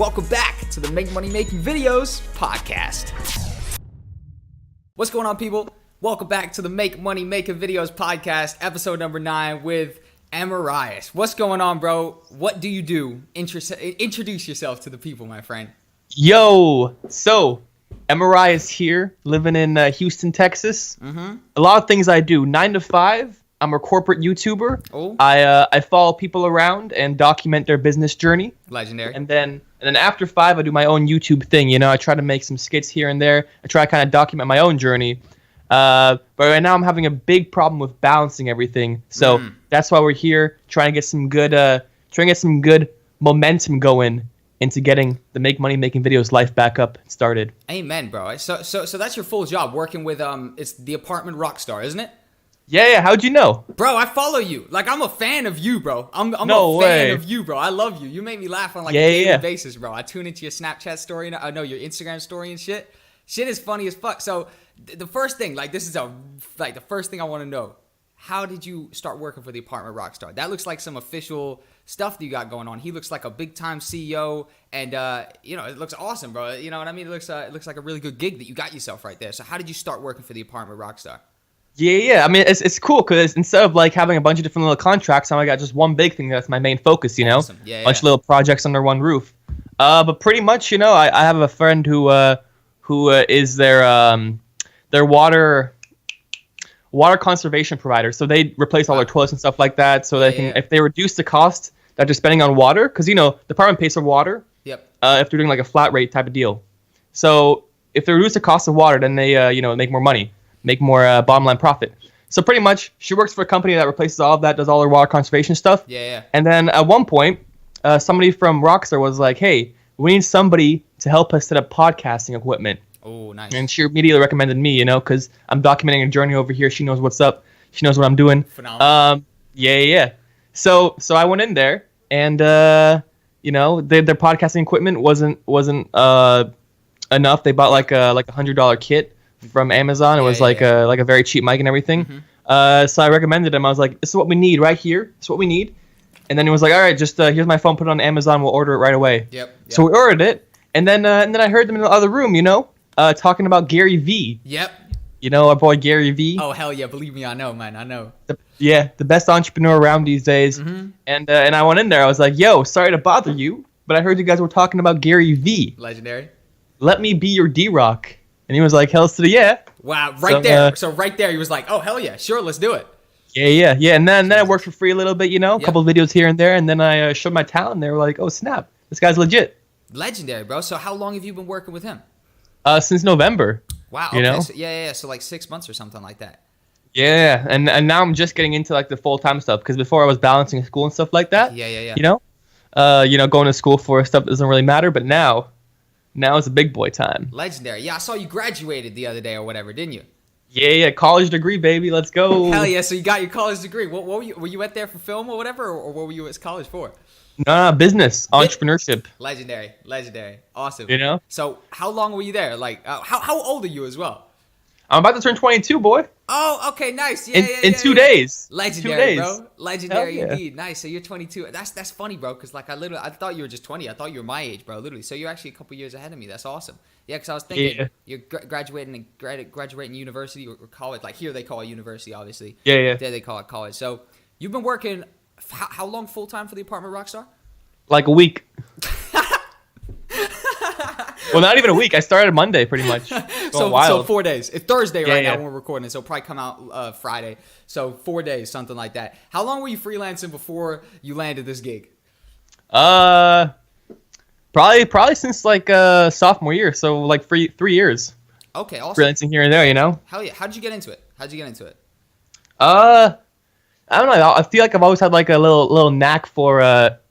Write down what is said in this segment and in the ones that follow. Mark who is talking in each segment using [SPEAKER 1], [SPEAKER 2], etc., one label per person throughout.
[SPEAKER 1] Welcome back to the Make Money Making Videos podcast. What's going on, people? Welcome back to the Make Money Making Videos podcast, episode number 9 with Emerrias. What's going on, bro? What do you do? Introduce yourself to the people, my friend.
[SPEAKER 2] Yo, so Emerrias here, living in Houston, Texas. A lot of things I do. 9 to 5. I'm a corporate YouTuber.
[SPEAKER 1] Oh.
[SPEAKER 2] I follow people around and document their business journey.
[SPEAKER 1] Legendary.
[SPEAKER 2] And then after 5, I do my own YouTube thing. You know, I try to make some skits here and there. I try to kind of document my own journey. But right now I'm having a big problem with balancing everything. So that's why we're here, trying to get some good momentum going into getting the Make Money Making Videos life back up started.
[SPEAKER 1] Amen, bro. So that's your full job, working with it's the apartment rockstar, isn't it?
[SPEAKER 2] Yeah. How'd you know?
[SPEAKER 1] Bro, I follow you. Like, I'm a fan of you, bro. I'm
[SPEAKER 2] No
[SPEAKER 1] a fan
[SPEAKER 2] way.
[SPEAKER 1] of you, bro. I love you. You make me laugh on a
[SPEAKER 2] Yeah.
[SPEAKER 1] daily basis, bro. I tune into your Snapchat story, and I know your Instagram story and shit. Shit is funny as fuck. So the first thing, like, this is the first thing I want to know. How did you start working for the apartment rockstar? That looks like some official stuff that you got going on. He looks like a big time CEO, and it looks awesome, bro. You know what I mean? It looks like a really good gig that you got yourself right there. So how did you start working for the apartment rockstar?
[SPEAKER 2] Yeah. I mean, it's cool because instead of like having a bunch of different little contracts, now I got just one big thing that's my main focus. You know,
[SPEAKER 1] Awesome. Yeah,
[SPEAKER 2] bunch of little projects under one roof. But pretty much, you know, I have a friend who is their water conservation provider. So they replace all their toilets and stuff like that. So they can, if they reduce the cost that they're spending on water, because you know the department pays for water.
[SPEAKER 1] Yep.
[SPEAKER 2] If they're doing like a flat rate type of deal. So if they reduce the cost of water, then they make more money, make more bottom line profit. So pretty much, she works for a company that replaces all of that, does all their water conservation stuff.
[SPEAKER 1] Yeah.
[SPEAKER 2] And then at one point, somebody from Rockstar was like, "Hey, we need somebody to help us set up podcasting equipment."
[SPEAKER 1] Oh, nice.
[SPEAKER 2] And she immediately recommended me, you know, because I'm documenting a journey over here. She knows what's up. She knows what I'm doing.
[SPEAKER 1] Phenomenal.
[SPEAKER 2] Yeah. So I went in there, and their podcasting equipment wasn't enough. They bought like a $100 kit from Amazon. It was like a very cheap mic and everything. So I recommended him. I was like, "This is what we need right here. This is what we need." And then he was like, "All right, just here's my phone. Put it on Amazon. We'll order it right away."
[SPEAKER 1] Yep.
[SPEAKER 2] So we ordered it, and then I heard them in the other room, you know, talking about Gary V.
[SPEAKER 1] Yep.
[SPEAKER 2] You know, our boy Gary V.
[SPEAKER 1] Oh, hell yeah. Believe me, I know, man. I know.
[SPEAKER 2] The best entrepreneur around these days. And I went in there. I was like, "Yo, sorry to bother you, but I heard you guys were talking about Gary V.
[SPEAKER 1] Legendary.
[SPEAKER 2] Let me be your D-Rock." And he was like, "Hells to the yeah."
[SPEAKER 1] Wow, right there. So right there, he was like, "Oh, hell yeah, sure, let's do it."
[SPEAKER 2] Yeah. And then I worked for free a little bit, you know, a couple of videos here and there. And then I showed my talent. And they were like, "Oh, snap. This guy's legit."
[SPEAKER 1] Legendary, bro. So how long have you been working with him?
[SPEAKER 2] Since November.
[SPEAKER 1] Wow.
[SPEAKER 2] You know?
[SPEAKER 1] So, yeah. So like 6 months or something like that.
[SPEAKER 2] Yeah. And now I'm just getting into like the full-time stuff. Because before I was balancing school and stuff like that.
[SPEAKER 1] Yeah.
[SPEAKER 2] You know? Going to school for stuff doesn't really matter. But now it's a big boy time.
[SPEAKER 1] Legendary. Yeah, I saw you graduated the other day or whatever, didn't you?
[SPEAKER 2] Yeah. College degree, baby. Let's go.
[SPEAKER 1] Hell yeah. So you got your college degree. What were you at there for film or whatever? Or what were you at college for?
[SPEAKER 2] No, business, entrepreneurship.
[SPEAKER 1] Legendary. Awesome.
[SPEAKER 2] You know?
[SPEAKER 1] So how long were you there? Like, how old are you as well?
[SPEAKER 2] I'm about to turn 22, boy.
[SPEAKER 1] Oh, okay, nice.
[SPEAKER 2] In 2 days.
[SPEAKER 1] Legendary,
[SPEAKER 2] 2 days.
[SPEAKER 1] bro. Legendary
[SPEAKER 2] Hell yeah.
[SPEAKER 1] indeed. Nice. So you're 22. That's funny, bro. Because like I thought you were just 20. I thought you were my age, bro. Literally. So you're actually a couple years ahead of me. That's awesome. Yeah, because I was thinking you're graduating university or college. Like here they call it university, obviously.
[SPEAKER 2] Yeah.
[SPEAKER 1] There they call it college. So you've been working how long full time for the apartment rockstar?
[SPEAKER 2] Like a week. Well, not even a week. I started Monday, pretty much.
[SPEAKER 1] So 4 days. It's Thursday right now
[SPEAKER 2] Yeah.
[SPEAKER 1] when we're recording it, so it'll probably come out Friday. So 4 days, something like that. How long were you freelancing before you landed this gig?
[SPEAKER 2] Probably since like sophomore year. So like 3 years.
[SPEAKER 1] Okay, awesome.
[SPEAKER 2] Freelancing here and there, you know.
[SPEAKER 1] Hell yeah. How'd you get into it?
[SPEAKER 2] I don't know. I feel like I've always had like a little knack for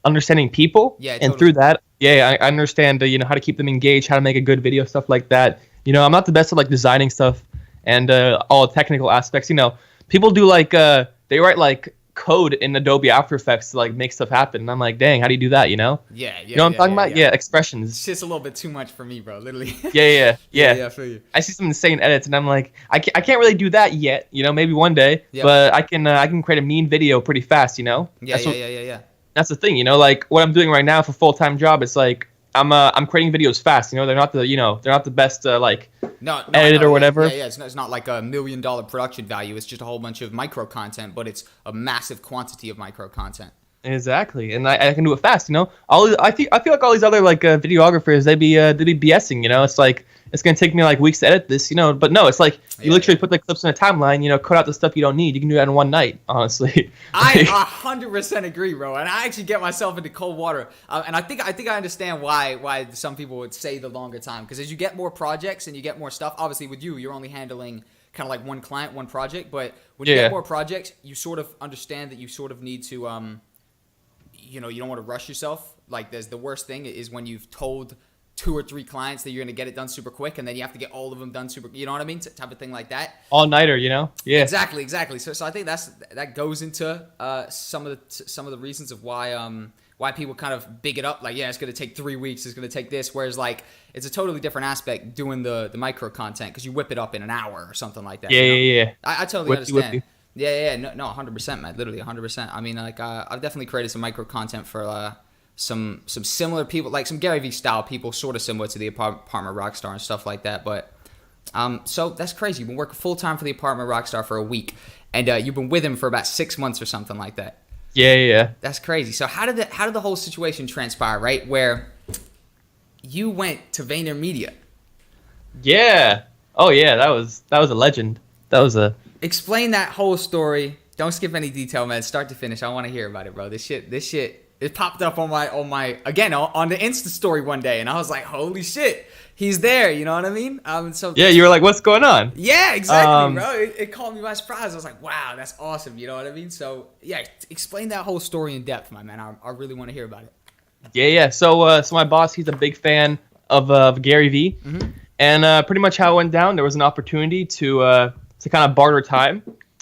[SPEAKER 2] understanding people.
[SPEAKER 1] Yeah,
[SPEAKER 2] and
[SPEAKER 1] totally.
[SPEAKER 2] through that, I understand how to keep them engaged, how to make a good video, stuff like that. You know, I'm not the best at like designing stuff and all the technical aspects. You know, people do like they write like code in Adobe After Effects to like make stuff happen. And I'm like, dang, how do you do that? You know?
[SPEAKER 1] Yeah.
[SPEAKER 2] You know what I'm talking about? Yeah, expressions.
[SPEAKER 1] It's just a little bit too much for me, bro. Literally.
[SPEAKER 2] Yeah.
[SPEAKER 1] Yeah, I feel you.
[SPEAKER 2] I see some insane edits, and I'm like, I can't really do that yet. You know, maybe one day,
[SPEAKER 1] Yep.
[SPEAKER 2] but I can create a mean video pretty fast. You know?
[SPEAKER 1] Yeah.
[SPEAKER 2] That's the thing. You know, like what I'm doing right now for full-time job, it's like I'm creating videos fast. They're not the best like
[SPEAKER 1] No,
[SPEAKER 2] edited or whatever.
[SPEAKER 1] Yeah. It's not like $1 million production value. It's just a whole bunch of micro content, but it's a massive quantity of micro content.
[SPEAKER 2] Exactly, and I can do it fast. I feel like all these other like videographers, they'd be BSing. It's like it's gonna take me like weeks to edit this. But no, it's like you literally put the clips in a timeline. Cut out the stuff you don't need. You can do that in one night. Honestly,
[SPEAKER 1] I 100% agree, bro. And I actually get myself into cold water, and I think I understand why some people would say the longer time, because as you get more projects and you get more stuff, obviously with you're only handling kind of like one client, one project, but when you get more projects, you sort of understand that you sort of need to you don't want to rush yourself. Like, the worst thing is when you've told 2 or 3 clients that you're going to get it done super quick, and then you have to get all of them done super, you know what I mean? Type of thing like that.
[SPEAKER 2] All-nighter, Yeah.
[SPEAKER 1] Exactly. So I think that goes into some of the reasons of why people kind of big it up. Like, it's going to take 3 weeks. It's going to take this. Whereas, like, it's a totally different aspect doing the micro content, because you whip it up in an hour or something like that.
[SPEAKER 2] Yeah.
[SPEAKER 1] I totally understand.
[SPEAKER 2] Whippy.
[SPEAKER 1] Yeah. No, 100%, man. Literally 100%. I mean, like, I've definitely created some micro content for some similar people, like some Gary Vee style people, sort of similar to the Apartment Rockstar and stuff like that. But so that's crazy. You've been working full time for the Apartment Rockstar for a week, and you've been with him for about 6 months or something like that.
[SPEAKER 2] Yeah.
[SPEAKER 1] That's crazy. So how did the whole situation transpire, right? Where you went to VaynerMedia?
[SPEAKER 2] Yeah. Oh yeah, that was a legend.
[SPEAKER 1] Explain that whole story. Don't skip any detail, man. Start to finish. I want to hear about it, bro. This shit. It popped up on my again on the Insta story one day, and I was like, holy shit, he's there. You know what I mean? So
[SPEAKER 2] yeah, you were like, what's going on?
[SPEAKER 1] Yeah, exactly, bro. It caught me by surprise. I was like, wow, that's awesome. You know what I mean? So yeah, explain that whole story in depth, my man. I really want to hear about it.
[SPEAKER 2] Yeah. So my boss, he's a big fan of Gary Vee, and pretty much how it went down, there was an opportunity to kind of barter time.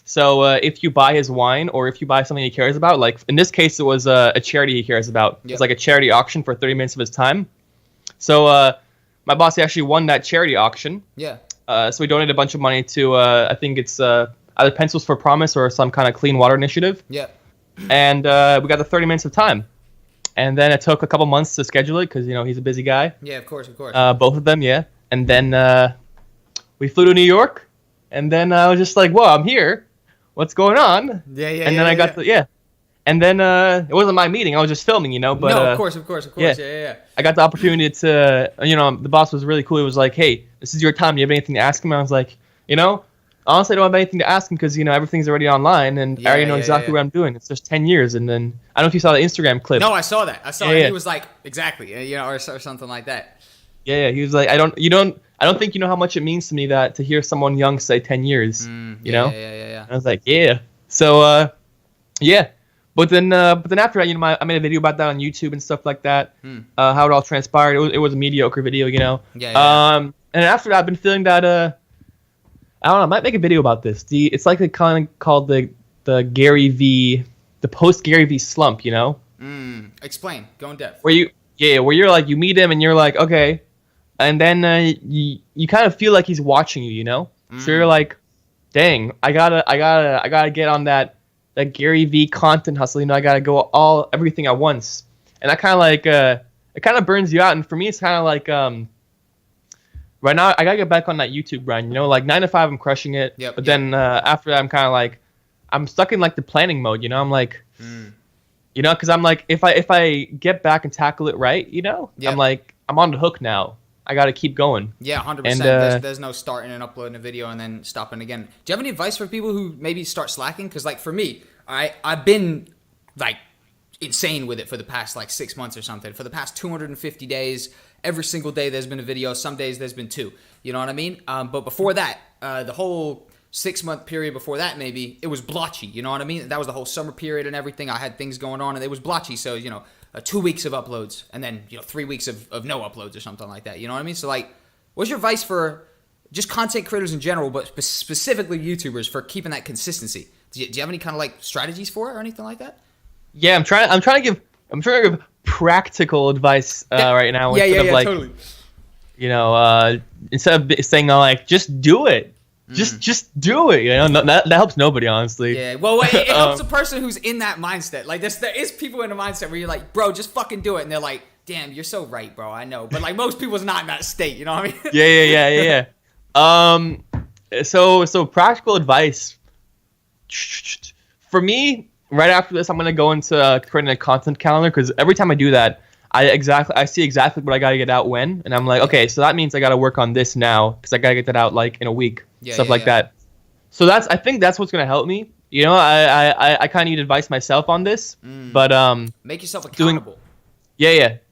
[SPEAKER 2] So if you buy his wine, or if you buy something he cares about, like in this case, it was a charity he cares about. Yep. It's like a charity auction for 30 minutes of his time. So my boss actually won that charity auction.
[SPEAKER 1] Yeah.
[SPEAKER 2] So we donated a bunch of money to, I think it's either Pencils for Promise or some kind of clean water initiative.
[SPEAKER 1] Yeah.
[SPEAKER 2] And we got the 30 minutes of time. And then it took a couple months to schedule it, because, he's a busy guy.
[SPEAKER 1] Yeah, of course.
[SPEAKER 2] Both of them, yeah. And then we flew to New York. And then I was just like, whoa, I'm here. What's going on?
[SPEAKER 1] Yeah.
[SPEAKER 2] And then I got and then it wasn't my meeting. I was just filming, But
[SPEAKER 1] no, of course. Yeah.
[SPEAKER 2] I got the opportunity to, the boss was really cool. He was like, hey, this is your time. Do you have anything to ask him? I was like, honestly, I don't have anything to ask him, because everything's already online, and I already know exactly what I'm doing. It's just 10 years, and then I don't know if you saw the Instagram clip.
[SPEAKER 1] No, I saw that. It. He was like, exactly, or something like that.
[SPEAKER 2] Yeah. He was like, I don't think you know how much it means to me that to hear someone young say 10 years.
[SPEAKER 1] Yeah.
[SPEAKER 2] And I was like, yeah. So, yeah. But then after that, I made a video about that on YouTube and stuff like that. How it all transpired. It was a mediocre video,
[SPEAKER 1] Yeah.
[SPEAKER 2] And after that, I've been feeling that, I don't know, I might make a video about this. It's like a kind of called the Gary Vee, the post Gary Vee slump,
[SPEAKER 1] Explain. Go in depth.
[SPEAKER 2] Where you're like, you meet him and you're like, okay. And then you kind of feel like he's watching you, So you're like, dang, I gotta get on that Gary Vee content hustle. I gotta go everything at once. And that kind of like it kind of burns you out. And for me, it's kind of like right now I gotta get back on that YouTube grind. Like 9 to 5, I'm crushing it.
[SPEAKER 1] Yep,
[SPEAKER 2] but then after that, I'm kind of like I'm stuck in like the planning mode. I'm like, because I'm like if I get back and tackle it right,
[SPEAKER 1] Yep.
[SPEAKER 2] I'm like I'm on the hook now. I got to keep going.
[SPEAKER 1] Yeah, 100%. There's no starting and uploading a video and then stopping again. Do you have any advice for people who maybe start slacking? Because, like, for me, I've been, like, insane with it for the past, like, 6 months or something. For the past 250 days, every single day there's been a video. Some days there's been 2. You know what I mean? But before that, the whole 6-month period before that, maybe, it was blotchy. You know what I mean? That was the whole summer period and everything. I had things going on, and it was blotchy. So, 2 weeks of uploads, and then 3 weeks of no uploads or something like that. You know what I mean? So like, what's your advice for just content creators in general, but specifically YouTubers, for keeping that consistency? Do you have any kind of like strategies for it or anything like that?
[SPEAKER 2] Yeah, I'm trying to give practical advice right now.
[SPEAKER 1] Yeah, totally.
[SPEAKER 2] Instead of saying like just do it. Just do it, that helps nobody, honestly.
[SPEAKER 1] Yeah, well, it helps a person who's in that mindset. Like, there is people in a mindset where you're like, bro, just fucking do it. And they're like, Damn, you're so right, bro. I know, but like most people's not in that state. You know what I mean?
[SPEAKER 2] So practical advice for me. Right after this, I'm gonna go into creating a content calendar because every time I do that, I see exactly what I gotta get out when, and I'm like, okay, so that means I gotta work on this now because I gotta get that out like in a week, stuff like that. So I think that's what's gonna help me. You know, I kind of need advice myself on this, but
[SPEAKER 1] make yourself accountable.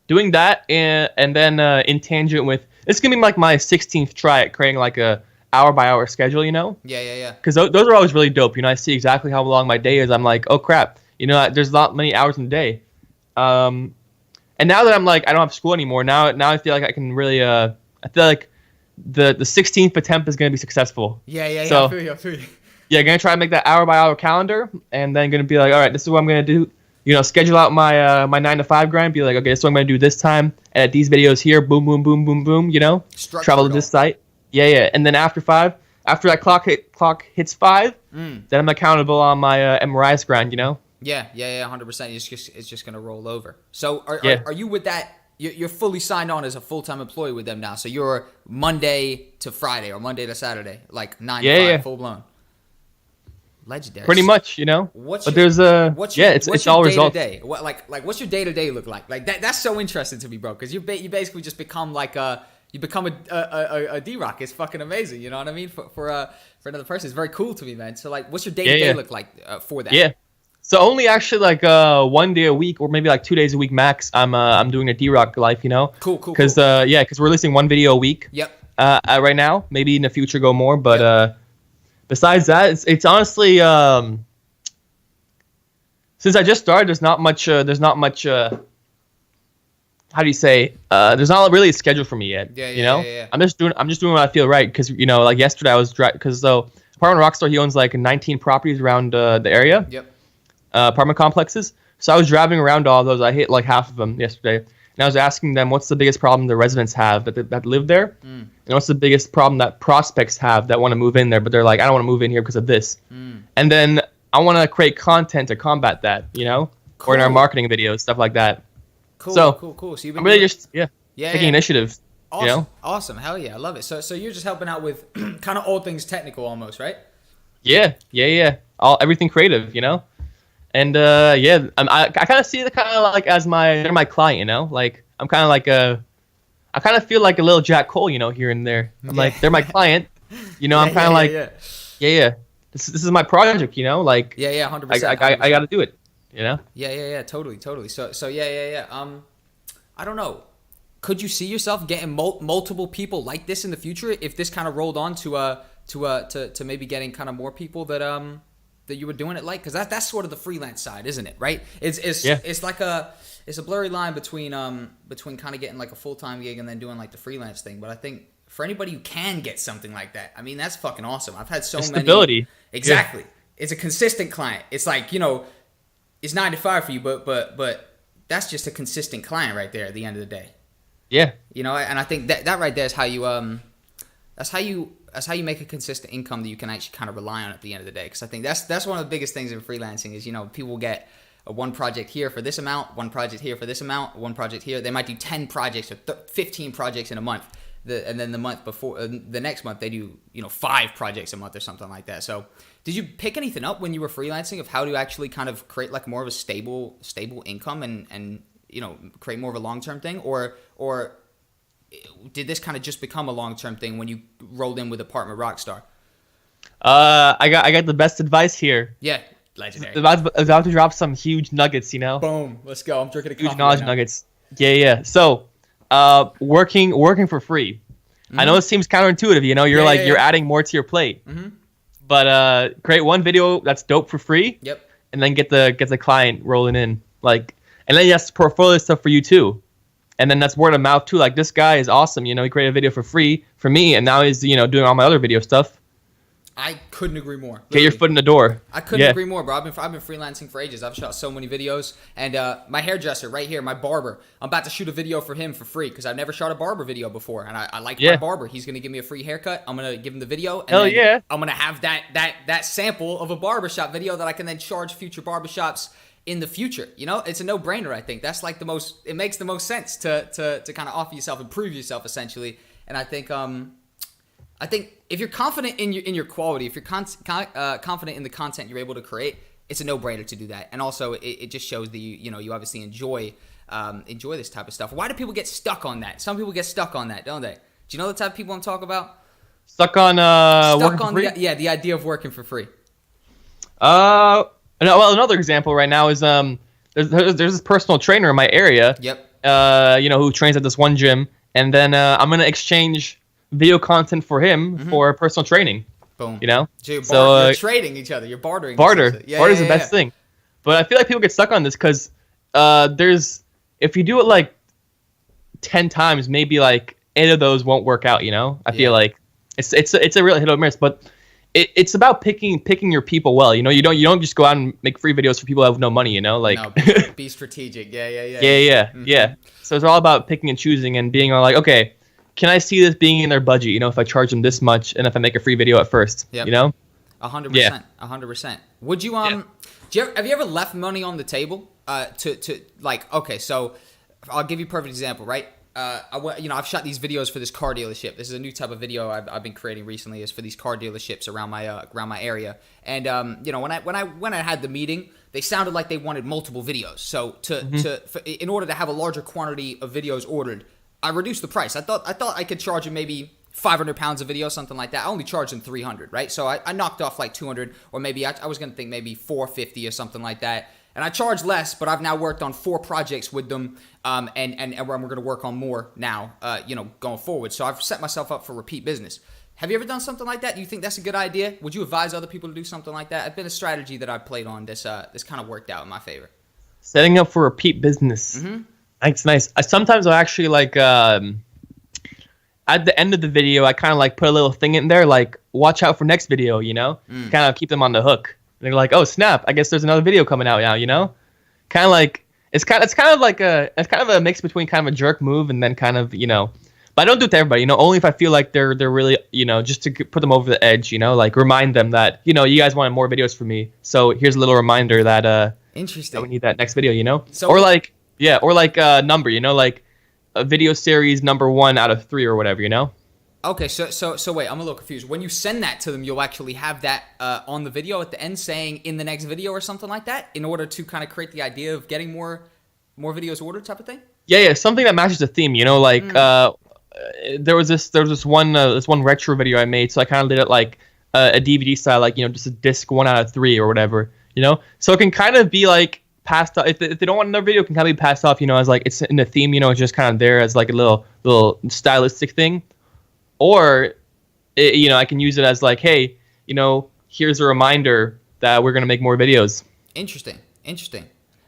[SPEAKER 2] Doing that and then in tangent with it's gonna be like my 16th try at creating like a hour by hour schedule, you know?
[SPEAKER 1] Yeah.
[SPEAKER 2] Because those are always really dope. You know, I see exactly how long my day is. I'm like, oh crap, you know, there's not many hours in the day. And now that I'm like, I don't have school anymore. Now I feel like I can really. I feel like the 16th attempt is gonna be successful.
[SPEAKER 1] Yeah.
[SPEAKER 2] So,
[SPEAKER 1] I feel you.
[SPEAKER 2] Yeah, gonna try to make that hour by hour calendar, and then gonna be like, all right, this is what I'm gonna do. You know, schedule out my my 9 to 5 grind. Be like, okay, this is what I'm gonna do this time. Edit these videos here. Boom, boom, boom, boom, boom. You know, travel to this site. Yeah. And then after that clock hits 5, then I'm accountable on my Emerrias grind. You know.
[SPEAKER 1] Yeah, 100%. It's just gonna roll over. So are you with that? You're fully signed on as a full-time employee with them now. So you're Monday to Friday or Monday to Saturday, like 9 to 5, full blown. Legendary.
[SPEAKER 2] Pretty much, you know. It's all results.
[SPEAKER 1] What what's your day-to-day look like? Like that's so interesting to me, bro. Because you basically just become like a D-Rock. It's fucking amazing. You know what I mean? For another person, it's very cool to me, man. So like, what's your day-to-day look like for that?
[SPEAKER 2] Yeah. So only actually like 1 day a week or maybe like 2 days a week max. I'm doing a D-Rock life, you know.
[SPEAKER 1] Cool.
[SPEAKER 2] Because because we're releasing 1 video a week.
[SPEAKER 1] Yep.
[SPEAKER 2] Right now, maybe in the future go more, but besides that, it's honestly since I just started, there's not much. How do you say? There's not really a schedule for me yet.
[SPEAKER 1] Yeah.
[SPEAKER 2] I'm just doing what I feel right because you know, like yesterday I was because Apartment Rockstar, he owns like 19 properties around the area.
[SPEAKER 1] Yep.
[SPEAKER 2] Apartment complexes. So I was driving around all those. I hit like half of them yesterday, and I was asking them what's the biggest problem the residents have that live there, and what's the biggest problem that prospects have that want to move in there, but they're like, I don't want to move in here because of this. And then I want to create content to combat that, you know, or in our marketing videos, stuff like that.
[SPEAKER 1] Cool. So you've been
[SPEAKER 2] I'm really just taking initiative.
[SPEAKER 1] Awesome.
[SPEAKER 2] You know?
[SPEAKER 1] Awesome. Hell yeah, I love it. So you're just helping out with kind of all things technical, almost, right?
[SPEAKER 2] Yeah. Everything creative, you know. And I kind of see it kind of like they're my client, you know. Like I'm kind of like I kind of feel like a little Jack Cole, you know, here and there. I'm like they're my client, you know. I'm kind of like This is my project, you know. Like
[SPEAKER 1] 100%.
[SPEAKER 2] I got to do it, you know.
[SPEAKER 1] Yeah. Totally. So I don't know. Could you see yourself getting multiple people like this in the future if this kind of rolled on to maybe getting kind of more people that you were doing it like? Because that's sort of the freelance side, isn't it? Right? It's like it's a blurry line between kind of getting like a full-time gig and then doing like the freelance thing. But I think for anybody who can get something like that, I mean, that's fucking awesome. I've had so many
[SPEAKER 2] stability.
[SPEAKER 1] Exactly. Yeah. It's a consistent client. It's like, you know, it's 9 to 5 for you, but that's just a consistent client right there at the end of the day.
[SPEAKER 2] Yeah.
[SPEAKER 1] You know, and I think that right there is how you that's how you make a consistent income that you can actually kind of rely on at the end of the day. Because I think that's one of the biggest things in freelancing is, you know, people get one project here for this amount, one project here for this amount, one project here. They might do 10 projects or 15 projects in a month. And then the month before, the next month, they do, you know, 5 projects a month or something like that. So did you pick anything up when you were freelancing of how to actually kind of create like more of a stable income and you know, create more of a long-term thing? Or did this kind of just become a long-term thing when you rolled in with Apartment Rockstar?
[SPEAKER 2] I got the best advice here.
[SPEAKER 1] Yeah, legendary.
[SPEAKER 2] About to drop some huge nuggets, you know.
[SPEAKER 1] Boom, let's go. I'm drinking a coffee.
[SPEAKER 2] Huge knowledge
[SPEAKER 1] right
[SPEAKER 2] nuggets. Yeah. So, working for free. I know it seems counterintuitive, you know. You're adding more to your plate. But create one video that's dope for free.
[SPEAKER 1] Yep.
[SPEAKER 2] And then get the client rolling in, like, and then that's portfolio stuff for you too. And then that's word of mouth too. Like, this guy is awesome. You know, he created a video for free for me, and now he's, you know, doing all my other video stuff.
[SPEAKER 1] I couldn't agree more. Literally.
[SPEAKER 2] Get your foot in the door.
[SPEAKER 1] I couldn't agree more, bro. I've been freelancing for ages. I've shot so many videos, and my hairdresser right here, my barber, I'm about to shoot a video for him for free because I've never shot a barber video before, and I like my barber. He's gonna give me a free haircut. I'm gonna give him the video. And I'm gonna have that sample of a barbershop video that I can then charge future barbershops in the future. You know, it's a no-brainer. I think that's like it makes the most sense to kind of offer yourself, improve yourself essentially. And I think if you're confident in your quality, if you're confident in the content you're able to create, it's a no-brainer to do that. And also it just shows that you obviously enjoy this type of stuff. Why do people get stuck on that? Some people get stuck on that, don't they? Do you know the type of people I'm talking about?
[SPEAKER 2] Stuck on working for free?
[SPEAKER 1] The idea of working for free.
[SPEAKER 2] Well, another example right now is there's this personal trainer in my area.
[SPEAKER 1] Yep.
[SPEAKER 2] Who trains at this one gym, and then I'm gonna exchange video content for him for personal training.
[SPEAKER 1] Boom.
[SPEAKER 2] You know.
[SPEAKER 1] So you're trading each other. You're bartering.
[SPEAKER 2] Barter's the best thing. But I feel like people get stuck on this because if you do it like 10 times, maybe like 8 of those won't work out. You know. I feel like it's a real hit or miss, but. It's about picking your people well, you know. You don't just go out and make free videos for people who have no money, you know. Like,
[SPEAKER 1] no, be strategic. Yeah.
[SPEAKER 2] Yeah. So it's all about picking and choosing and being like, okay, can I see this being in their budget? You know, if I charge them this much and if I make a free video at first, you know.
[SPEAKER 1] 100%. 100%. Would you have you ever left money on the table to like? Okay, so I'll give you a perfect example, right? I've shot these videos for this car dealership. This is a new type of video I've been creating recently. Is for these car dealerships around my area. And when I had the meeting, they sounded like they wanted multiple videos. So in order to have a larger quantity of videos ordered, I reduced the price. I thought I could charge them maybe 500 pounds a video, something like that. I only charged them 300, right? So I knocked off like 200, or maybe I was gonna think maybe 450 or something like that. And I charge less, but I've now worked on 4 projects with them, and we're going to work on more now, going forward. So I've set myself up for repeat business. Have you ever done something like that? Do you think that's a good idea? Would you advise other people to do something like that? It's been a strategy that I've played on. This kind of worked out in my favor.
[SPEAKER 2] Setting up for repeat business. That's nice. Sometimes I actually like at the end of the video, I kind of like put a little thing in there, like watch out for next video. You know, kind of keep them on the hook. They're like, oh snap! I guess there's another video coming out now. You know, kind of like it's kind of a mix between kind of a jerk move and then kind of But I don't do it to everybody. You know, only if I feel like they're really just to put them over the edge. You know, like remind them that you guys wanted more videos from me. So here's a little reminder that
[SPEAKER 1] interesting.
[SPEAKER 2] That we need that next video. You know, or like number. You know, like a video series number 1 out of 3 or whatever. You know.
[SPEAKER 1] Okay, so wait, I'm a little confused. When you send that to them, you'll actually have that on the video at the end saying in the next video or something like that in order to kind of create the idea of getting more videos ordered type of thing?
[SPEAKER 2] Yeah, something that matches the theme, like there was this one retro video I made, so I kind of did it like a DVD style, like, just a disc 1 out of 3 or whatever, So it can kind of be like passed off. If they don't want another video, it can kind of be passed off, as like it's in the theme, it's just kind of there as like a little stylistic thing. Or, I can use it as like, hey, here's a reminder that we're going to make more videos.
[SPEAKER 1] Interesting.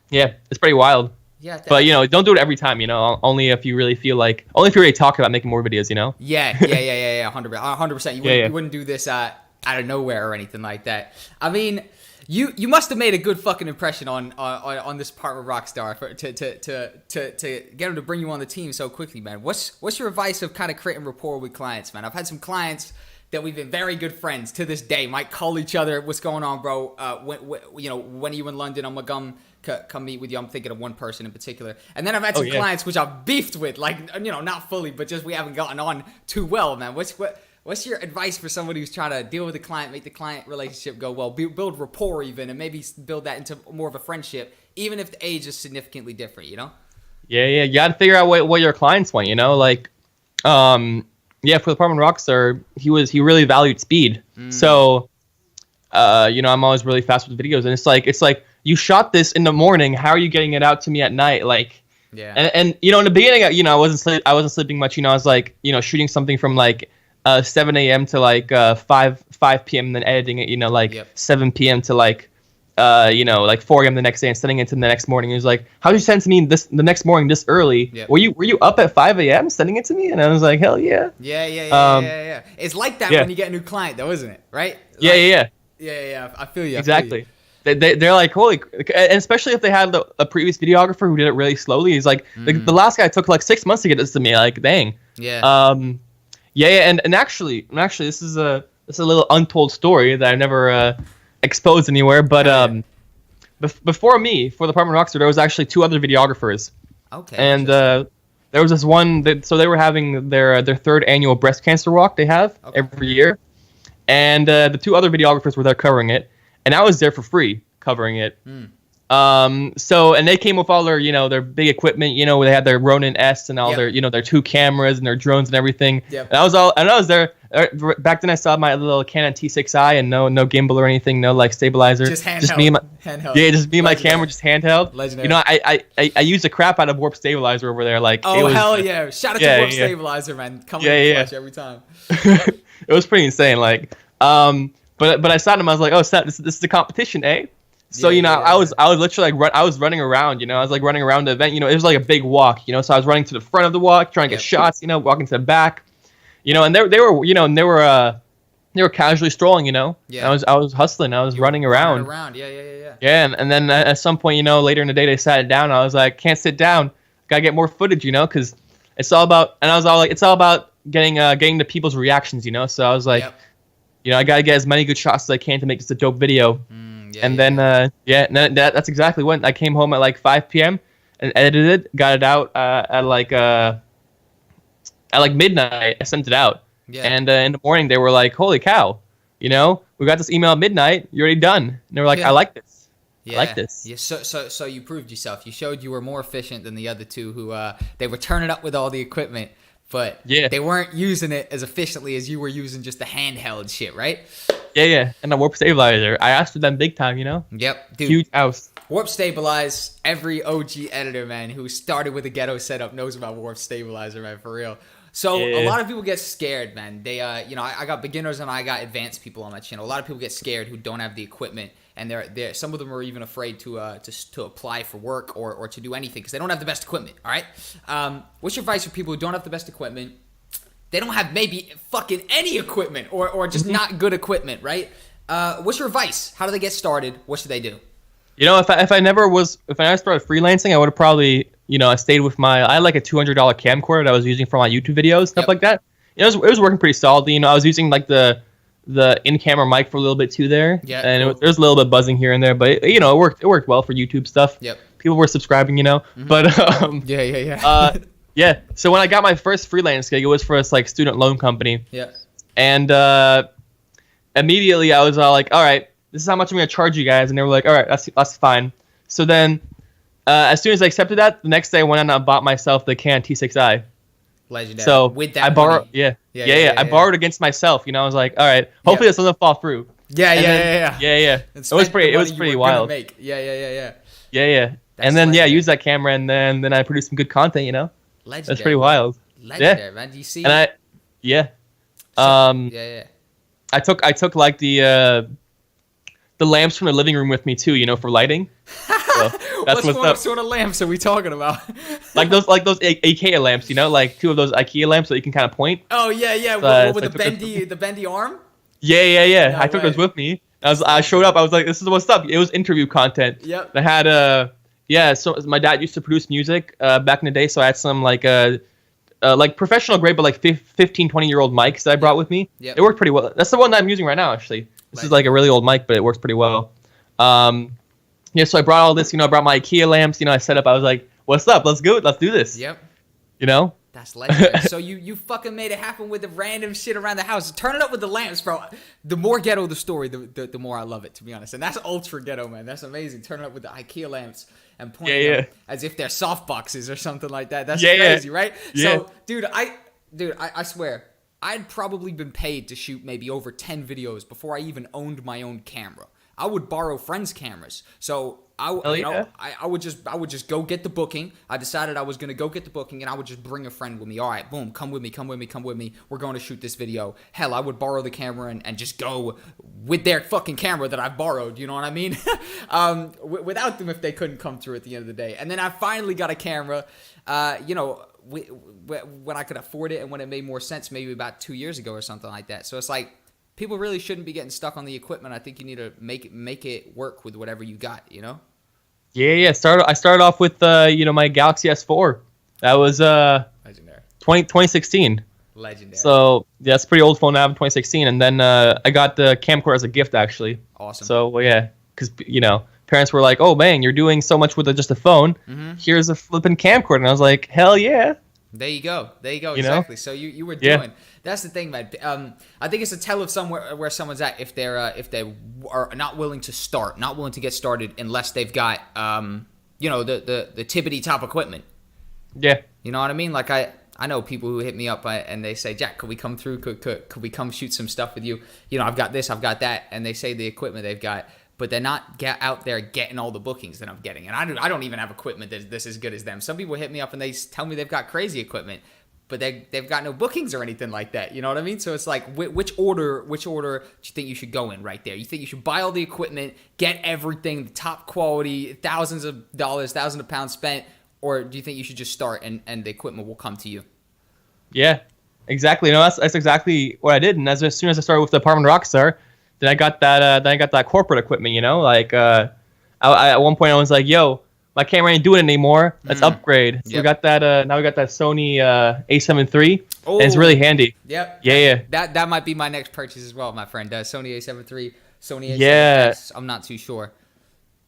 [SPEAKER 2] Yeah, it's pretty wild.
[SPEAKER 1] Yeah.
[SPEAKER 2] But, don't do it every time, only if you really feel like, only if you really talk about making more videos,
[SPEAKER 1] Yeah, 100%. You wouldn't do this out of nowhere or anything like that. I mean, you must have made a good fucking impression on this part with Rockstar to get him to bring you on the team so quickly, man. What's your advice of kind of creating rapport with clients, man? I've had some clients that we've been very good friends to this day. Might call each other, what's going on, bro? When are you in London? I'm gonna come meet with you. I'm thinking of one person in particular. And then I've had some clients which I've beefed with, like, not fully, but just we haven't gotten on too well, man. What's your advice for somebody who's trying to deal with the client, make the client relationship go well, build rapport even, and maybe build that into more of a friendship, even if the age is significantly different,
[SPEAKER 2] Yeah, you got to figure out what your clients want, like, for the Apartment Rockstar, he really valued speed. So, I'm always really fast with videos, and it's like you shot this in the morning. How are you getting it out to me at night? Like,
[SPEAKER 1] yeah.
[SPEAKER 2] And in the beginning, I wasn't sleeping much. I was like, shooting something from like 7 a.m. to like 5 p.m. and then editing it, 7 p.m. to like 4 a.m. the next day and sending it to the next morning. It was like, how did you send to me the next morning this early? Yep. Were you up at 5 a.m. sending it to me? And I was like, hell yeah.
[SPEAKER 1] Yeah. It's like that when you get a new client though, isn't it? Right?
[SPEAKER 2] Like,
[SPEAKER 1] Yeah. I feel you.
[SPEAKER 2] Exactly. They're like, holy, and especially if they had a previous videographer who did it really slowly. He's like, the last guy took like 6 months to get this to me. Like, dang.
[SPEAKER 1] Yeah.
[SPEAKER 2] And actually, this is a little untold story that I've never exposed anywhere. But before me, for the Apartment Rockstar, there was actually 2 other videographers.
[SPEAKER 1] Okay.
[SPEAKER 2] And there was this one so they were having their 3rd annual breast cancer walk they have every year. And the 2 other videographers were there covering it, and I was there for free covering it. So, and they came with all their, their big equipment, they had their Ronin S and all their, their 2 cameras and their drones and everything.
[SPEAKER 1] Yep.
[SPEAKER 2] And I was there. Back then I still had my little Canon T6i and no gimbal or anything, no like stabilizer.
[SPEAKER 1] Just handheld.
[SPEAKER 2] Just me and my,
[SPEAKER 1] handheld.
[SPEAKER 2] Yeah, just me and my camera, just handheld.
[SPEAKER 1] Legendary.
[SPEAKER 2] I used the crap out of Warp Stabilizer over there. Like,
[SPEAKER 1] oh, hell yeah. Shout out to Warp Stabilizer, man. Coming in clutch every time.
[SPEAKER 2] It was pretty insane. Like, but I saw them. I was like, oh, this is a competition, eh? So I was literally like I was running around. I was like running around the event. It was like a big walk. So I was running to the front of the walk, trying to get shots. Walking to the back. And they were casually strolling.
[SPEAKER 1] Yeah.
[SPEAKER 2] I was hustling. I was running around.
[SPEAKER 1] Yeah.
[SPEAKER 2] Yeah, and then at some point, later in the day, they sat it down. I was like, can't sit down. Gotta get more footage, because it's all about. And I was all like, it's all about getting the people's reactions, So I was like, I gotta get as many good shots as I can to make this a dope video. That's exactly when I came home at like 5 p.m. and edited it, got it out at like midnight. I sent it out, and in the morning they were like, "Holy cow, we got this email at midnight. You're already done." And they were like, "I like this. I like this."
[SPEAKER 1] Yeah. So you proved yourself. You showed you were more efficient than the other 2 who they were turning up with all the equipment, but they weren't using it as efficiently as you were using just the handheld shit, right?
[SPEAKER 2] Yeah. And the Warp Stabilizer, I asked for them big time,
[SPEAKER 1] Yep, dude.
[SPEAKER 2] Huge house.
[SPEAKER 1] Warp Stabilize, every OG editor, man, who started with a ghetto setup knows about Warp Stabilizer, man, for real. So a lot of people get scared, man. They, I got beginners and I got advanced people on my channel. A lot of people get scared who don't have the equipment, and they're some of them are even afraid to apply for work or to do anything because they don't have the best equipment. All right. What's your advice for people who don't have the best equipment? They don't have maybe fucking any equipment or just not good equipment, right? What's your advice? How do they get started? What should they do?
[SPEAKER 2] If I never started freelancing, I would have probably, I stayed with I had like a $200 camcorder that I was using for my YouTube videos, stuff like that. It was working pretty solidly. I was using like the in-camera mic for a little bit too there. Yeah. And there was a little bit of buzzing here and there, but it worked well for YouTube stuff. Yep. People were subscribing, But yeah. So when I got my first freelance gig, it was for this like student loan company. Yeah. And immediately I was all like, all right, this is how much I'm going to charge you guys. And they were like, all right, that's fine. So then as soon as I accepted that, the next day I went and I bought myself the Canon T6i.
[SPEAKER 1] Legendary.
[SPEAKER 2] So
[SPEAKER 1] with that
[SPEAKER 2] I borrowed,
[SPEAKER 1] money.
[SPEAKER 2] I borrowed against myself. I was like, all right, hopefully this doesn't fall through.
[SPEAKER 1] Yeah.
[SPEAKER 2] It was pretty wild.
[SPEAKER 1] Yeah.
[SPEAKER 2] And then use that camera and then I produced some good content.
[SPEAKER 1] Legendary.
[SPEAKER 2] That's pretty wild.
[SPEAKER 1] Legendary, man. Do you see?
[SPEAKER 2] And I took like the lamps from the living room with me too, for lighting. So that's
[SPEAKER 1] what sort of lamps are we talking about?
[SPEAKER 2] like those IKEA lamps, like 2 of those IKEA lamps that you can kind of point.
[SPEAKER 1] Oh yeah. With the bendy arm?
[SPEAKER 2] Yeah. No I took those with me. I showed up. I was like, this is what's up. It was interview content.
[SPEAKER 1] Yep.
[SPEAKER 2] I had so my dad used to produce music back in the day, so I had some like professional grade but like 15, 20-year-old mics that I brought with me. Yep. It worked pretty well. That's the one that I'm using right now actually. This is like a really old mic, but it works pretty well. So I brought all this, I brought my IKEA lamps, I set up, I was like, what's up? Let's go. Let's do this.
[SPEAKER 1] Yep.
[SPEAKER 2] That's
[SPEAKER 1] legendary. So you fucking made it happen with the random shit around the house. Turn it up with the lamps, bro. The more ghetto the story, the more I love it, to be honest. And that's ultra ghetto, man. That's amazing. Turn it up with the IKEA lamps and pointing them as if they're soft boxes or something like that. That's crazy, right? Yeah. So, dude, I swear, I'd probably been paid to shoot maybe over 10 videos before I even owned my own camera. I would borrow friends' cameras. So I would just go get the booking. I decided I was going to go get the booking, and I would just bring a friend with me. All right, boom, come with me. We're going to shoot this video. Hell, I would borrow the camera and just go with their fucking camera that I borrowed, you know what I mean? Without them if they couldn't come through at the end of the day. And then I finally got a camera, when I could afford it and when it made more sense, maybe about 2 years ago or something like that. So it's like, people really shouldn't be getting stuck on the equipment. I think you need to make it work with whatever you got,
[SPEAKER 2] Yeah. I started off with my Galaxy S4. That was
[SPEAKER 1] legendary.
[SPEAKER 2] 2016.
[SPEAKER 1] Legendary.
[SPEAKER 2] So yeah, it's a pretty old phone now in 2016, and then I got the camcorder as a gift actually.
[SPEAKER 1] Awesome.
[SPEAKER 2] So because parents were like, "Oh man, you're doing so much with just a phone. Here's a flipping camcorder." And I was like, "Hell yeah!"
[SPEAKER 1] There you go. There you go.
[SPEAKER 2] You know?
[SPEAKER 1] Exactly. So you were
[SPEAKER 2] Yeah.
[SPEAKER 1] doing. That's the thing, man. I think it's a tell of somewhere where someone's at if they are not willing to start, not willing to get started unless they've got the tippity top equipment.
[SPEAKER 2] Yeah.
[SPEAKER 1] You know what I mean? Like I know people who hit me up and they say, Jack, could we come through? Could we come shoot some stuff with you? You know, I've got this, I've got that, and they say the equipment they've got, but they're not out there getting all the bookings that I'm getting. And I don't even have equipment that's as good as them. Some people hit me up and they tell me they've got crazy equipment, but they've got no bookings or anything like that. You know what I mean? So it's like, which order do you think you should go in right there? You think you should buy all the equipment, get everything, the top quality, thousands of dollars, thousands of pounds spent, or do you think you should just start and the equipment will come to you?
[SPEAKER 2] Yeah, exactly. No, that's exactly what I did. And as soon as I started with the apartment Rockstar, then I got that corporate equipment. You know, like I at one point I was like, "Yo, my camera ain't doing it anymore. Let's upgrade." So we got that. Now we got that Sony A7 III, and it's really handy.
[SPEAKER 1] Yep.
[SPEAKER 2] Yeah.
[SPEAKER 1] That might be my next purchase as well, my friend. Sony A7 III, Sony A7S.
[SPEAKER 2] Yeah.
[SPEAKER 1] I'm not too sure.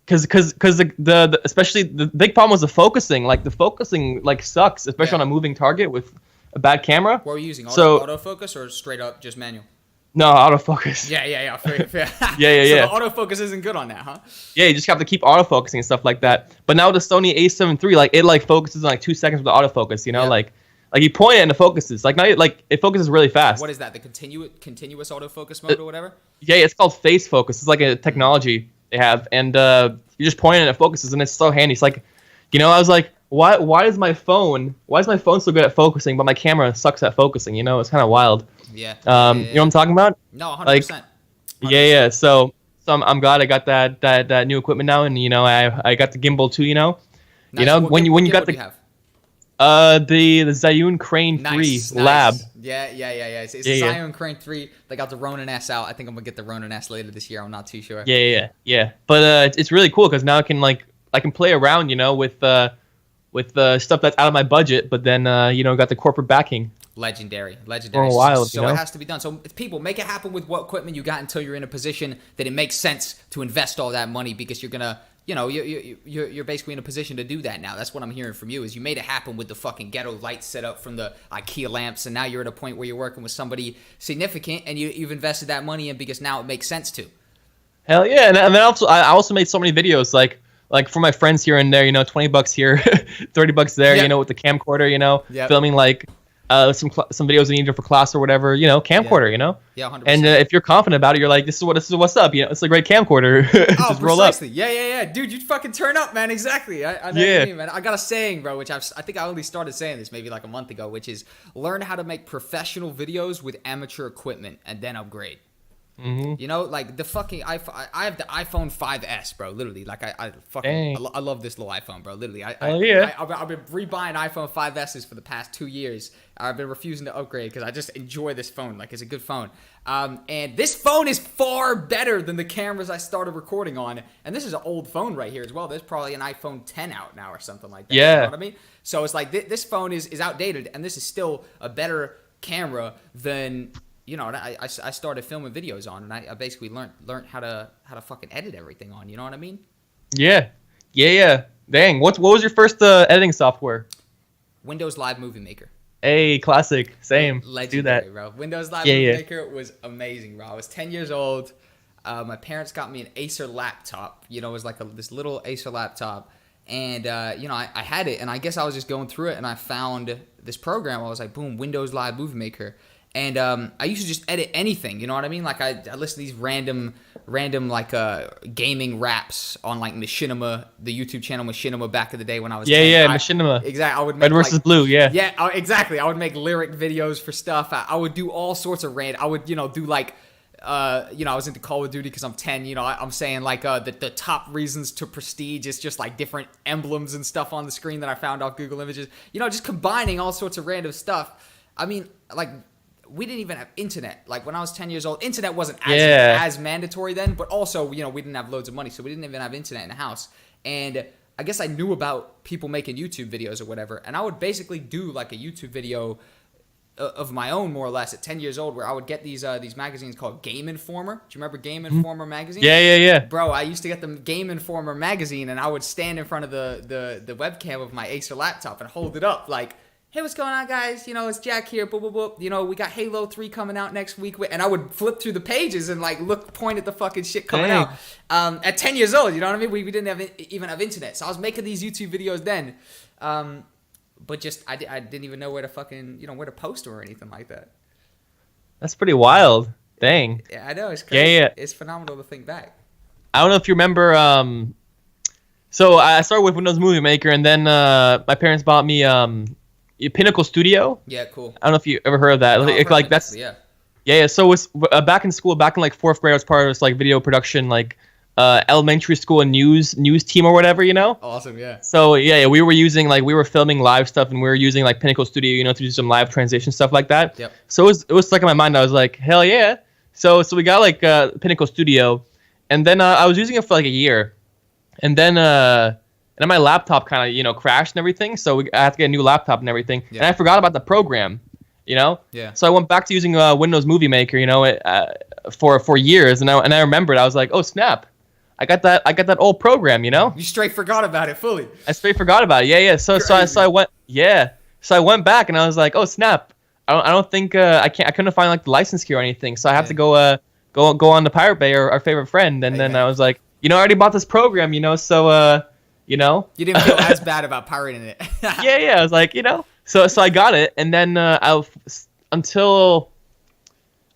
[SPEAKER 2] Because the especially the big problem was the focusing. Like the focusing like sucks, especially on a moving target with a bad camera.
[SPEAKER 1] What were you using? Autofocus or straight up just manual?
[SPEAKER 2] No, autofocus.
[SPEAKER 1] Yeah. Fair.
[SPEAKER 2] Yeah.
[SPEAKER 1] So the autofocus isn't good on that, huh?
[SPEAKER 2] Yeah, you just have to keep autofocusing and stuff like that. But now the Sony A7 III, like it like focuses in like 2 seconds with the autofocus. You know, like you point it and it focuses. Like now, it focuses really fast.
[SPEAKER 1] What is that? The continuous autofocus mode or whatever?
[SPEAKER 2] Yeah, it's called phase focus. It's like a technology they have, and you just point it and it focuses, and it's so handy. It's like, I was like, why is my phone so good at focusing, but my camera sucks at focusing? You know, it's kind of wild.
[SPEAKER 1] Yeah.
[SPEAKER 2] You know what I'm talking about?
[SPEAKER 1] No, 100%.
[SPEAKER 2] Like,
[SPEAKER 1] 100%.
[SPEAKER 2] Yeah. So I'm glad I got that new equipment now, and I got the gimbal too.
[SPEAKER 1] Nice.
[SPEAKER 2] When you got
[SPEAKER 1] the have?
[SPEAKER 2] The Zhiyun Crane 3 Lab.
[SPEAKER 1] Yeah. It's the Zhiyun Crane 3. They got the Ronin S out. I think I'm gonna get the Ronin S later this year. I'm not too sure.
[SPEAKER 2] Yeah. But it's really cool because now I can play around, with stuff that's out of my budget, but then got the corporate backing.
[SPEAKER 1] Legendary.
[SPEAKER 2] For a while,
[SPEAKER 1] so it has to be done. So people, make it happen with what equipment you got until you're in a position that it makes sense to invest all that money, because you're gonna, you're basically in a position to do that now. That's what I'm hearing from you, is you made it happen with the fucking ghetto light setup from the IKEA lamps, and now you're at a point where you're working with somebody significant, and you've invested that money in because now it makes sense to.
[SPEAKER 2] Hell yeah, and then I also made so many videos like for my friends here and there, $20 here, $30 there, with the camcorder, filming like some videos I needed for class or whatever, camcorder,
[SPEAKER 1] Yeah, 100%.
[SPEAKER 2] And if you're confident about it, you're like, this is what's up, it's a great camcorder. Just roll up.
[SPEAKER 1] Yeah. Dude, you fucking turn up, man. Exactly. I know what you mean, man. I got a saying, bro, which I think I only started saying this maybe like a month ago, which is learn how to make professional videos with amateur equipment and then upgrade.
[SPEAKER 2] Mm-hmm.
[SPEAKER 1] Like the fucking iPhone. I have the iPhone 5S, bro. Literally, like I love this little iPhone, bro. Literally, I've been rebuying iPhone 5Ss for the past 2 years. I've been refusing to upgrade because I just enjoy this phone. Like, it's a good phone. And this phone is far better than the cameras I started recording on. And this is an old phone right here as well. There's probably an iPhone 10 out now or something like that.
[SPEAKER 2] Yeah.
[SPEAKER 1] You know what I mean? So it's like this phone is outdated, and this is still a better camera than. I started filming videos on, and I basically learned how to fucking edit everything on. You know what I mean?
[SPEAKER 2] Yeah. Dang. What was your first editing software?
[SPEAKER 1] Windows Live Movie Maker.
[SPEAKER 2] Hey, classic. Same.
[SPEAKER 1] Legendary,
[SPEAKER 2] do that,
[SPEAKER 1] bro. Windows Live Movie Maker was amazing, bro. I was 10 years old. My parents got me an Acer laptop. It was like this little Acer laptop. And, I had it, and I guess I was just going through it, and I found this program. I was like, boom, Windows Live Movie Maker. And I used to just edit anything, you know what I mean? Like I listen to these random like gaming raps on like Machinima, the YouTube channel Machinima back in the day when I was 10.
[SPEAKER 2] Machinima.
[SPEAKER 1] Exactly. I would make
[SPEAKER 2] Red versus Blue, yeah.
[SPEAKER 1] Yeah, exactly. I would make lyric videos for stuff. I would do all sorts of I would, do like I was into Call of Duty because I'm 10. I'm saying like the top reasons to prestige is just like different emblems and stuff on the screen that I found off Google Images. Just combining all sorts of random stuff. I mean, like, we didn't even have internet. Like, when I was 10 years old, internet wasn't as mandatory then, but also, we didn't have loads of money, so we didn't even have internet in the house. And I guess I knew about people making YouTube videos or whatever, and I would basically do like a YouTube video of my own, more or less, at 10 years old, where I would get these magazines called Game Informer. Do you remember Game Informer magazine?
[SPEAKER 2] Yeah.
[SPEAKER 1] Bro, I used to get the Game Informer magazine, and I would stand in front of the webcam of my Acer laptop and hold it up like, hey, what's going on, guys? You know, it's Jack here. Boop, boop, boop. You know, we got Halo 3 coming out next week. And I would flip through the pages and, like, point at the fucking shit coming out. At 10 years old, you know what I mean? We didn't even have internet. So I was making these YouTube videos then. But just, I didn't even know where to fucking, where to post or anything like that.
[SPEAKER 2] That's pretty wild. Dang.
[SPEAKER 1] Yeah, I know. It's crazy.
[SPEAKER 2] Yeah.
[SPEAKER 1] It's phenomenal to think back.
[SPEAKER 2] I don't know if you remember, so I started with Windows Movie Maker, and then my parents bought me Pinnacle Studio.
[SPEAKER 1] Yeah, cool.
[SPEAKER 2] I don't know if you ever heard of that.
[SPEAKER 1] No,
[SPEAKER 2] like that's yeah. So it was back in school, back in like 4th grade, I was part of this like video production, like elementary school and news team or whatever,
[SPEAKER 1] Awesome, yeah.
[SPEAKER 2] So yeah, we were filming live stuff, and we were using like Pinnacle Studio, to do some live translation stuff like that.
[SPEAKER 1] Yep.
[SPEAKER 2] So it was stuck in my mind. I was like, hell yeah. So we got like Pinnacle Studio, and then I was using it for like a year, and then my laptop kind of crashed and everything. So I had to get a new laptop and everything, and I forgot about the program.
[SPEAKER 1] Yeah.
[SPEAKER 2] So I went back to using Windows Movie Maker, for years, and I remembered. I was like, oh snap, I got that old program,
[SPEAKER 1] You straight forgot about it fully.
[SPEAKER 2] I straight forgot about it. Yeah. So I went back and I was like, oh snap, I don't think I couldn't find like the license key or anything. So I have to go on the Pirate Bay, or our favorite friend, and then I was like, I already bought this program, so
[SPEAKER 1] You didn't feel as bad about pirating it.
[SPEAKER 2] yeah. I was like, So I got it, and then until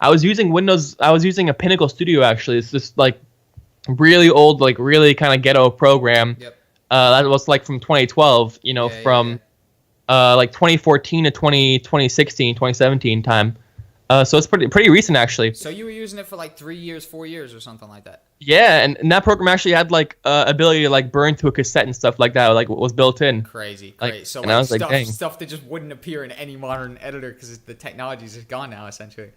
[SPEAKER 2] I was using Windows, I was using a Pinnacle Studio actually. It's this like really old, like really kind of ghetto program.
[SPEAKER 1] Yep.
[SPEAKER 2] That was like from 2012, from like 2014 to 2016, 2017 time. So it's pretty recent actually.
[SPEAKER 1] So you were using it for like 3 years, 4 years, or something like that.
[SPEAKER 2] Yeah, and that program actually had like ability to like burn to a cassette and stuff like that, like what was built in.
[SPEAKER 1] Crazy.
[SPEAKER 2] Like,
[SPEAKER 1] So
[SPEAKER 2] and I was
[SPEAKER 1] stuff that just wouldn't appear in any modern editor because the technology's just gone now, essentially.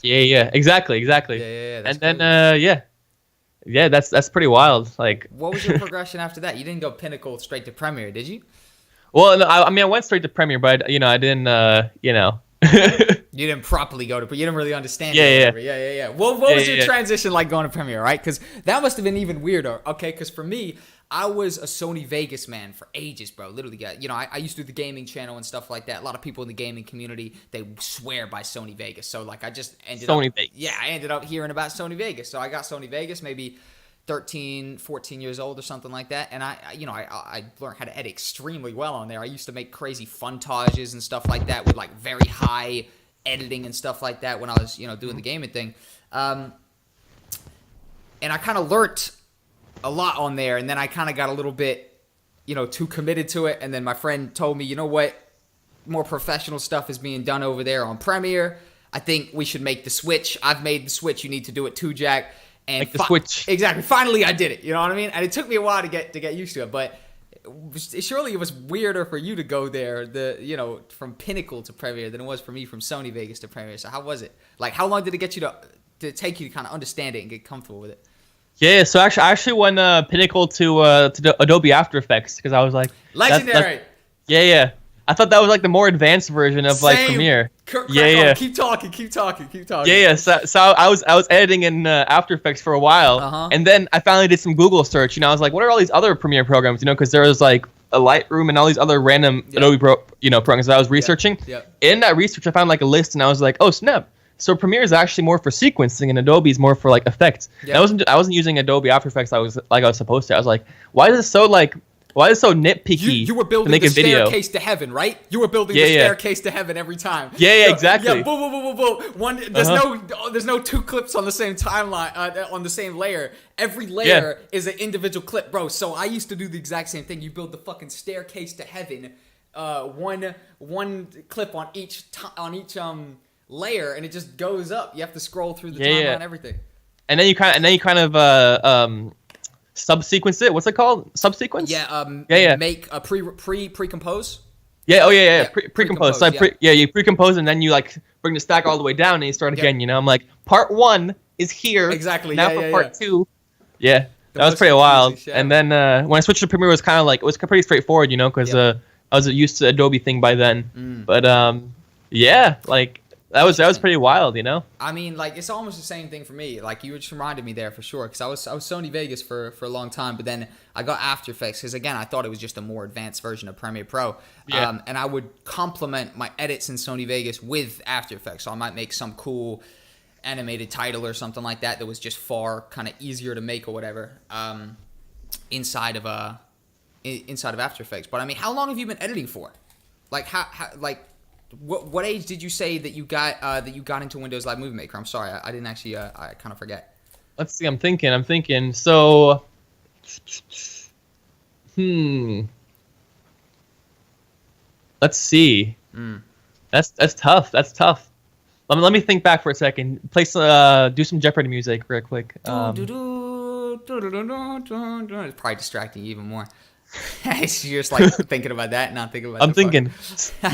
[SPEAKER 2] Yeah, exactly.
[SPEAKER 1] Yeah.
[SPEAKER 2] And then yeah, that's pretty wild. Like,
[SPEAKER 1] what was your progression after that? You didn't go Pinnacle straight to Premiere, did you?
[SPEAKER 2] Well, no, I mean, I went straight to Premiere, but I didn't,
[SPEAKER 1] You didn't properly go to, but you didn't really understand.
[SPEAKER 2] Yeah.
[SPEAKER 1] What was your transition like going to Premiere, right? Because that must have been even weirder. Okay, because for me, I was a Sony Vegas man for ages, bro. Literally, I used to do the gaming channel and stuff like that. A lot of people in the gaming community, they swear by Sony Vegas. So like, I just ended I ended up hearing about Sony Vegas. So I got Sony Vegas maybe 13, 14 years old or something like that. And I learned how to edit extremely well on there. I used to make crazy funtages and stuff like that with like very high editing and stuff like that when I was, doing the gaming thing. And I kind of learned a lot on there. And then I kind of got a little bit, too committed to it. And then my friend told me, you know what? More professional stuff is being done over there on Premiere. I think we should make the switch. I've made the switch. You need to do it too, Jack. And
[SPEAKER 2] like the switch.
[SPEAKER 1] Exactly. Finally, I did it. You know what I mean? And it took me a while to get used to it, but surely it was weirder for you to go there, from Pinnacle to Premiere than it was for me from Sony Vegas to Premiere. So how was it? Like, how long did it get you to take you to kind of understand it and get comfortable with it?
[SPEAKER 2] Yeah. So I actually went Pinnacle to Adobe After Effects because I was like,
[SPEAKER 1] legendary.
[SPEAKER 2] Yeah. I thought that was like the more advanced version of like Premiere.
[SPEAKER 1] Yeah. Keep talking.
[SPEAKER 2] Yeah. So I was editing in After Effects for a while, and then I finally did some Google search. I was like, what are all these other Premiere programs? Because there was like a Lightroom and all these other random Adobe programs that I was researching.
[SPEAKER 1] Yeah.
[SPEAKER 2] In that research, I found like a list, and I was like, oh snap! So Premiere is actually more for sequencing, and Adobe is more for like effects. Yeah. I wasn't using Adobe After Effects. I was supposed to. I was like, why is it so nitpicky?
[SPEAKER 1] You were building the staircase to heaven, right? You were building the staircase to heaven every time.
[SPEAKER 2] Yeah, exactly.
[SPEAKER 1] Yeah, boom. There's no two clips on the same timeline on the same layer. Every layer is an individual clip, bro. So I used to do the exact same thing. You build the fucking staircase to heaven, one clip on each layer, and it just goes up. You have to scroll through the timeline and everything. And then you kind of subsequence it. What's it called? Subsequence? Yeah. Make a pre-compose.
[SPEAKER 2] Yeah. Pre-compose. So you pre-compose and then you like bring the stack all the way down and you start again. I'm like, part 1 is here.
[SPEAKER 1] Exactly.
[SPEAKER 2] Now for part 2. Yeah. That was pretty wild. And then when I switched to Premiere, it was kind of like it was pretty straightforward, because I was used to Adobe thing by then. But yeah, like that was pretty wild, you know.
[SPEAKER 1] I mean, like, it's almost the same thing for me. Like, you just reminded me there for sure, because I was Sony Vegas for a long time, but then I got After Effects because, again, I thought it was just a more advanced version of Premiere Pro.
[SPEAKER 2] Yeah.
[SPEAKER 1] And I would complement my edits in Sony Vegas with After Effects, so I might make some cool animated title or something like that was just far kind of easier to make or whatever inside of After Effects. But I mean, how long have you been editing for? Like, how like. What age did you say that you got into Windows Live Movie Maker? I'm sorry, I didn't actually. I kind of forget.
[SPEAKER 2] Let's see. I'm thinking. So, let's see. That's tough. That's tough. Let me think back for a second. Do some Jeopardy music real quick.
[SPEAKER 1] It's probably distracting you even more. You're just like thinking about that, not thinking about.
[SPEAKER 2] I'm thinking.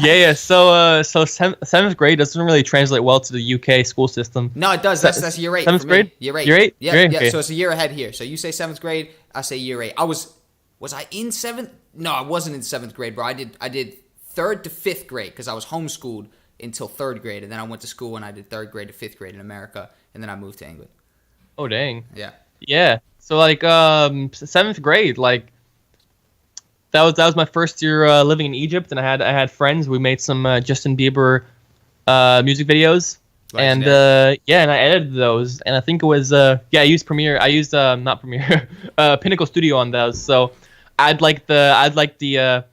[SPEAKER 2] Yeah. So seventh grade doesn't really translate well to the UK school system.
[SPEAKER 1] No, it does. That's year 8.
[SPEAKER 2] Seventh grade.
[SPEAKER 1] Year 8.
[SPEAKER 2] Year 8.
[SPEAKER 1] Yeah.
[SPEAKER 2] Year 8?
[SPEAKER 1] Yeah.
[SPEAKER 2] Okay.
[SPEAKER 1] So it's a year ahead here. So you say 7th grade, I say year 8. Was I in 7th? No, I wasn't in 7th grade, bro. I did 3rd to 5th grade because I was homeschooled until 3rd grade, and then I went to school and I did 3rd grade to 5th grade in America, and then I moved to England.
[SPEAKER 2] Oh dang.
[SPEAKER 1] Yeah.
[SPEAKER 2] Yeah. So like 7th grade, like. That was my first year living in Egypt, and I had friends. We made some Justin Bieber music videos, and and I edited those. And I think it was I used Premiere. I used not Premiere, Pinnacle Studio on those. So I'd like the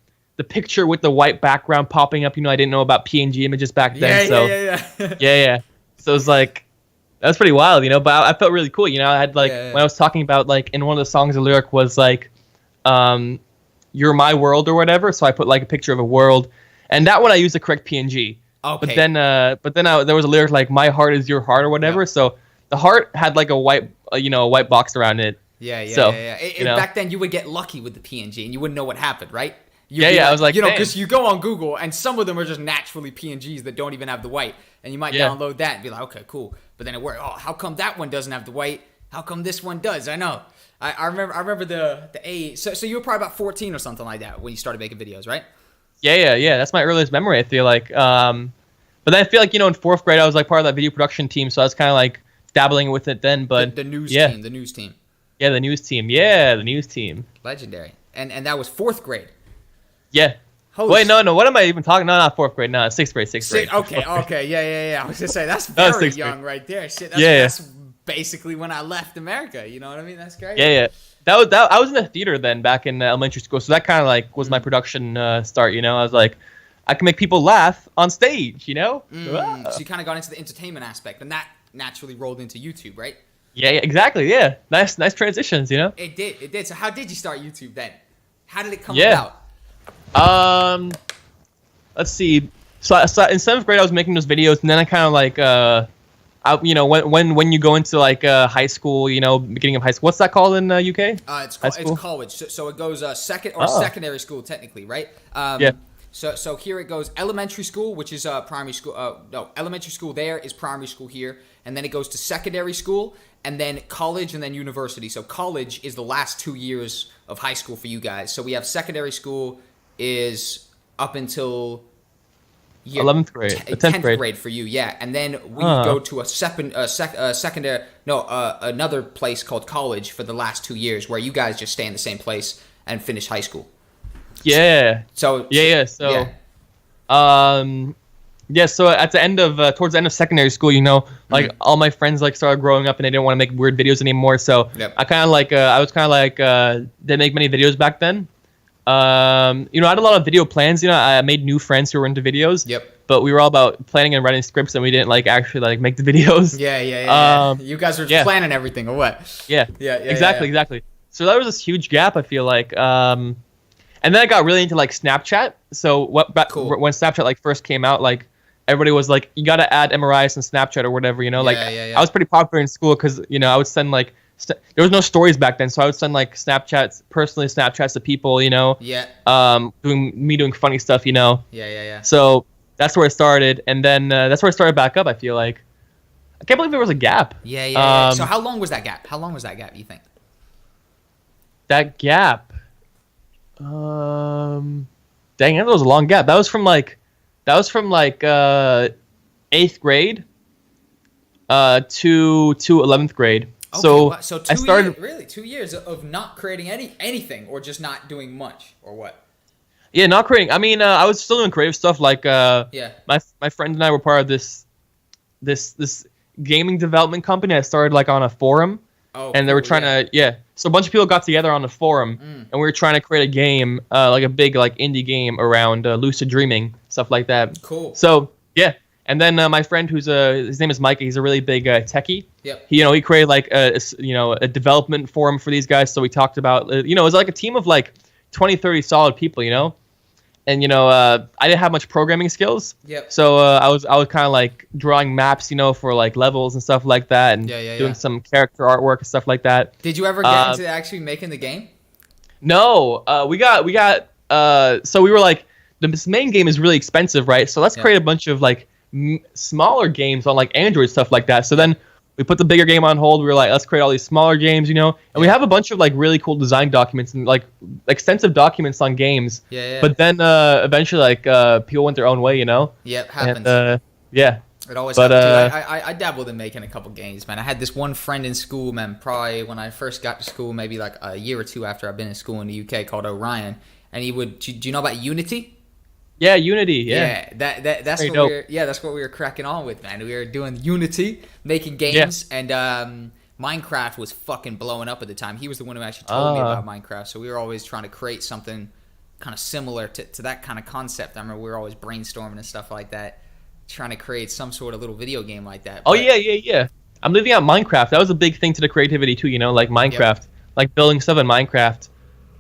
[SPEAKER 2] picture with the white background popping up. You know, I didn't know about PNG images back then. Yeah. So it was like that was pretty wild, you know. But I felt really cool, you know. I had like when I was talking about like in one of the songs, the lyric was like. You're my world or whatever, so I put like a picture of a world, and that one I used the correct PNG.
[SPEAKER 1] Okay.
[SPEAKER 2] But then there was a lyric like "My heart is your heart" or whatever. Yep. So the heart had like a white box around it.
[SPEAKER 1] Yeah.
[SPEAKER 2] So,
[SPEAKER 1] back then you would get lucky with the PNG, and you wouldn't know what happened, right?
[SPEAKER 2] I was like,
[SPEAKER 1] you know, because you go on Google, and some of them are just naturally PNGs that don't even have the white, and you might download that and be like, okay, cool. But then it worked. Oh, how come that one doesn't have the white? How come this one does? I know. I remember the age. So you were probably about 14 or something like that when you started making videos, right?
[SPEAKER 2] Yeah. That's my earliest memory, I feel like. But then I feel like, you know, in 4th grade, I was like part of that video production team, so I was kind of like dabbling with it then. But
[SPEAKER 1] the news team.
[SPEAKER 2] Yeah, the news team. Yeah, the news team.
[SPEAKER 1] Legendary. And that was 4th grade.
[SPEAKER 2] Yeah. Wait, no. What am I even talking? No, not 4th grade. No, 6th grade.
[SPEAKER 1] Okay. Yeah. I was gonna say that's very young right there. Shit. That's basically when I left America, you know what I mean? That's great.
[SPEAKER 2] Yeah. I was in the theater then back in elementary school, so that kind of like was my production start. You know, I was like, I can make people laugh on stage. You know.
[SPEAKER 1] So you kind of got into the entertainment aspect, and that naturally rolled into YouTube, right?
[SPEAKER 2] Yeah, exactly. Yeah, nice transitions. You know.
[SPEAKER 1] It did. So how did you start YouTube then? How did it come about?
[SPEAKER 2] Let's see. So in 7th grade, I was making those videos, and then I kind of like when you go into like high school, you know, beginning of high school, what's that called in UK?
[SPEAKER 1] It's college. So it goes secondary school technically, right? Yeah. So here it goes elementary school, which is primary school. No, elementary school there is primary school here, and then it goes to secondary school, and then college, and then university. So college is the last 2 years of high school for you guys. So we have secondary school is up until
[SPEAKER 2] 11th grade, 10th
[SPEAKER 1] grade for you, yeah, and then we go to another place called college for the last 2 years, where you guys just stay in the same place and finish high school.
[SPEAKER 2] Yeah.
[SPEAKER 1] So
[SPEAKER 2] at the end of towards the end of secondary school, you know, like all my friends like started growing up and they didn't want to make weird videos anymore. So I kind of like didn't make many videos back then. You know, I had a lot of video plans. You know, I made new friends who were into videos.
[SPEAKER 1] Yep.
[SPEAKER 2] But we were all about planning and writing scripts, and we didn't like actually like make the videos.
[SPEAKER 1] Yeah. You guys were just planning everything, or what?
[SPEAKER 2] Yeah. Exactly. So that was this huge gap, I feel like. And then I got really into like Snapchat. So when Snapchat like first came out, like everybody was like, you got to add Emerrias and Snapchat or whatever, you know. I was pretty popular in school because, you know, I would send like there was no stories back then, so I would send like Snapchats to people, you know.
[SPEAKER 1] Yeah.
[SPEAKER 2] Doing funny stuff, you know.
[SPEAKER 1] Yeah.
[SPEAKER 2] So that's where it started, and then that's where I started back up. I feel like I can't believe there was a gap.
[SPEAKER 1] Yeah. So how long was that gap? You think?
[SPEAKER 2] That gap. Dang, that was a long gap. That was from like 8th grade to 11th grade.
[SPEAKER 1] Okay,
[SPEAKER 2] So
[SPEAKER 1] wow. So
[SPEAKER 2] I started
[SPEAKER 1] 2 years of not creating anything, or just not doing much, or what?
[SPEAKER 2] yeah, not creating. I mean, I was still doing creative stuff. Like
[SPEAKER 1] Yeah.
[SPEAKER 2] my friend and I were part of this gaming development company. I started like on a forum.
[SPEAKER 1] Oh,
[SPEAKER 2] And they were
[SPEAKER 1] cool,
[SPEAKER 2] trying to so a bunch of people got together on the forum, and we were trying to create a game, like a big like indie game around lucid dreaming, stuff like that.
[SPEAKER 1] Cool.
[SPEAKER 2] So yeah, and then my friend his name is Mike. He's a really big techie.
[SPEAKER 1] Yep.
[SPEAKER 2] He created like a development forum for these guys. So we talked about it was like a team of like 20, 30 solid people, And I didn't have much programming skills.
[SPEAKER 1] Yep.
[SPEAKER 2] So I was kind of like drawing maps, for like levels and stuff like that, and doing some character artwork and stuff like that.
[SPEAKER 1] Did you ever get into actually making the game?
[SPEAKER 2] No, we got so we were like, this main game is really expensive, right? So let's create a bunch of like smaller games on like Android, stuff like that. So then we put the bigger game on hold. We were like, let's create all these smaller games, and we have a bunch of like really cool design documents and like extensive documents on games.
[SPEAKER 1] Yeah.
[SPEAKER 2] But then eventually, like people went their own way,
[SPEAKER 1] Yep, happens.
[SPEAKER 2] And, yeah.
[SPEAKER 1] It always
[SPEAKER 2] But,
[SPEAKER 1] happens. I dabbled in making a couple games, man. I had this one friend in school, man. Probably when I first got to school, maybe like a year or two after I've been in school in the UK, called Orion. And he would. Do you know about Unity?
[SPEAKER 2] Yeah, Unity. Yeah.
[SPEAKER 1] That's
[SPEAKER 2] Very
[SPEAKER 1] what
[SPEAKER 2] dope.
[SPEAKER 1] that's what we were cracking on with, man. We were doing Unity, making games, and Minecraft was fucking blowing up at the time. He was the one who actually told me about Minecraft, so we were always trying to create something kind of similar to that kind of concept. I remember we were always brainstorming and stuff like that, trying to create some sort of little video game like that.
[SPEAKER 2] Oh yeah. I'm living out Minecraft. That was a big thing to the creativity too. Like Minecraft, like building stuff in Minecraft,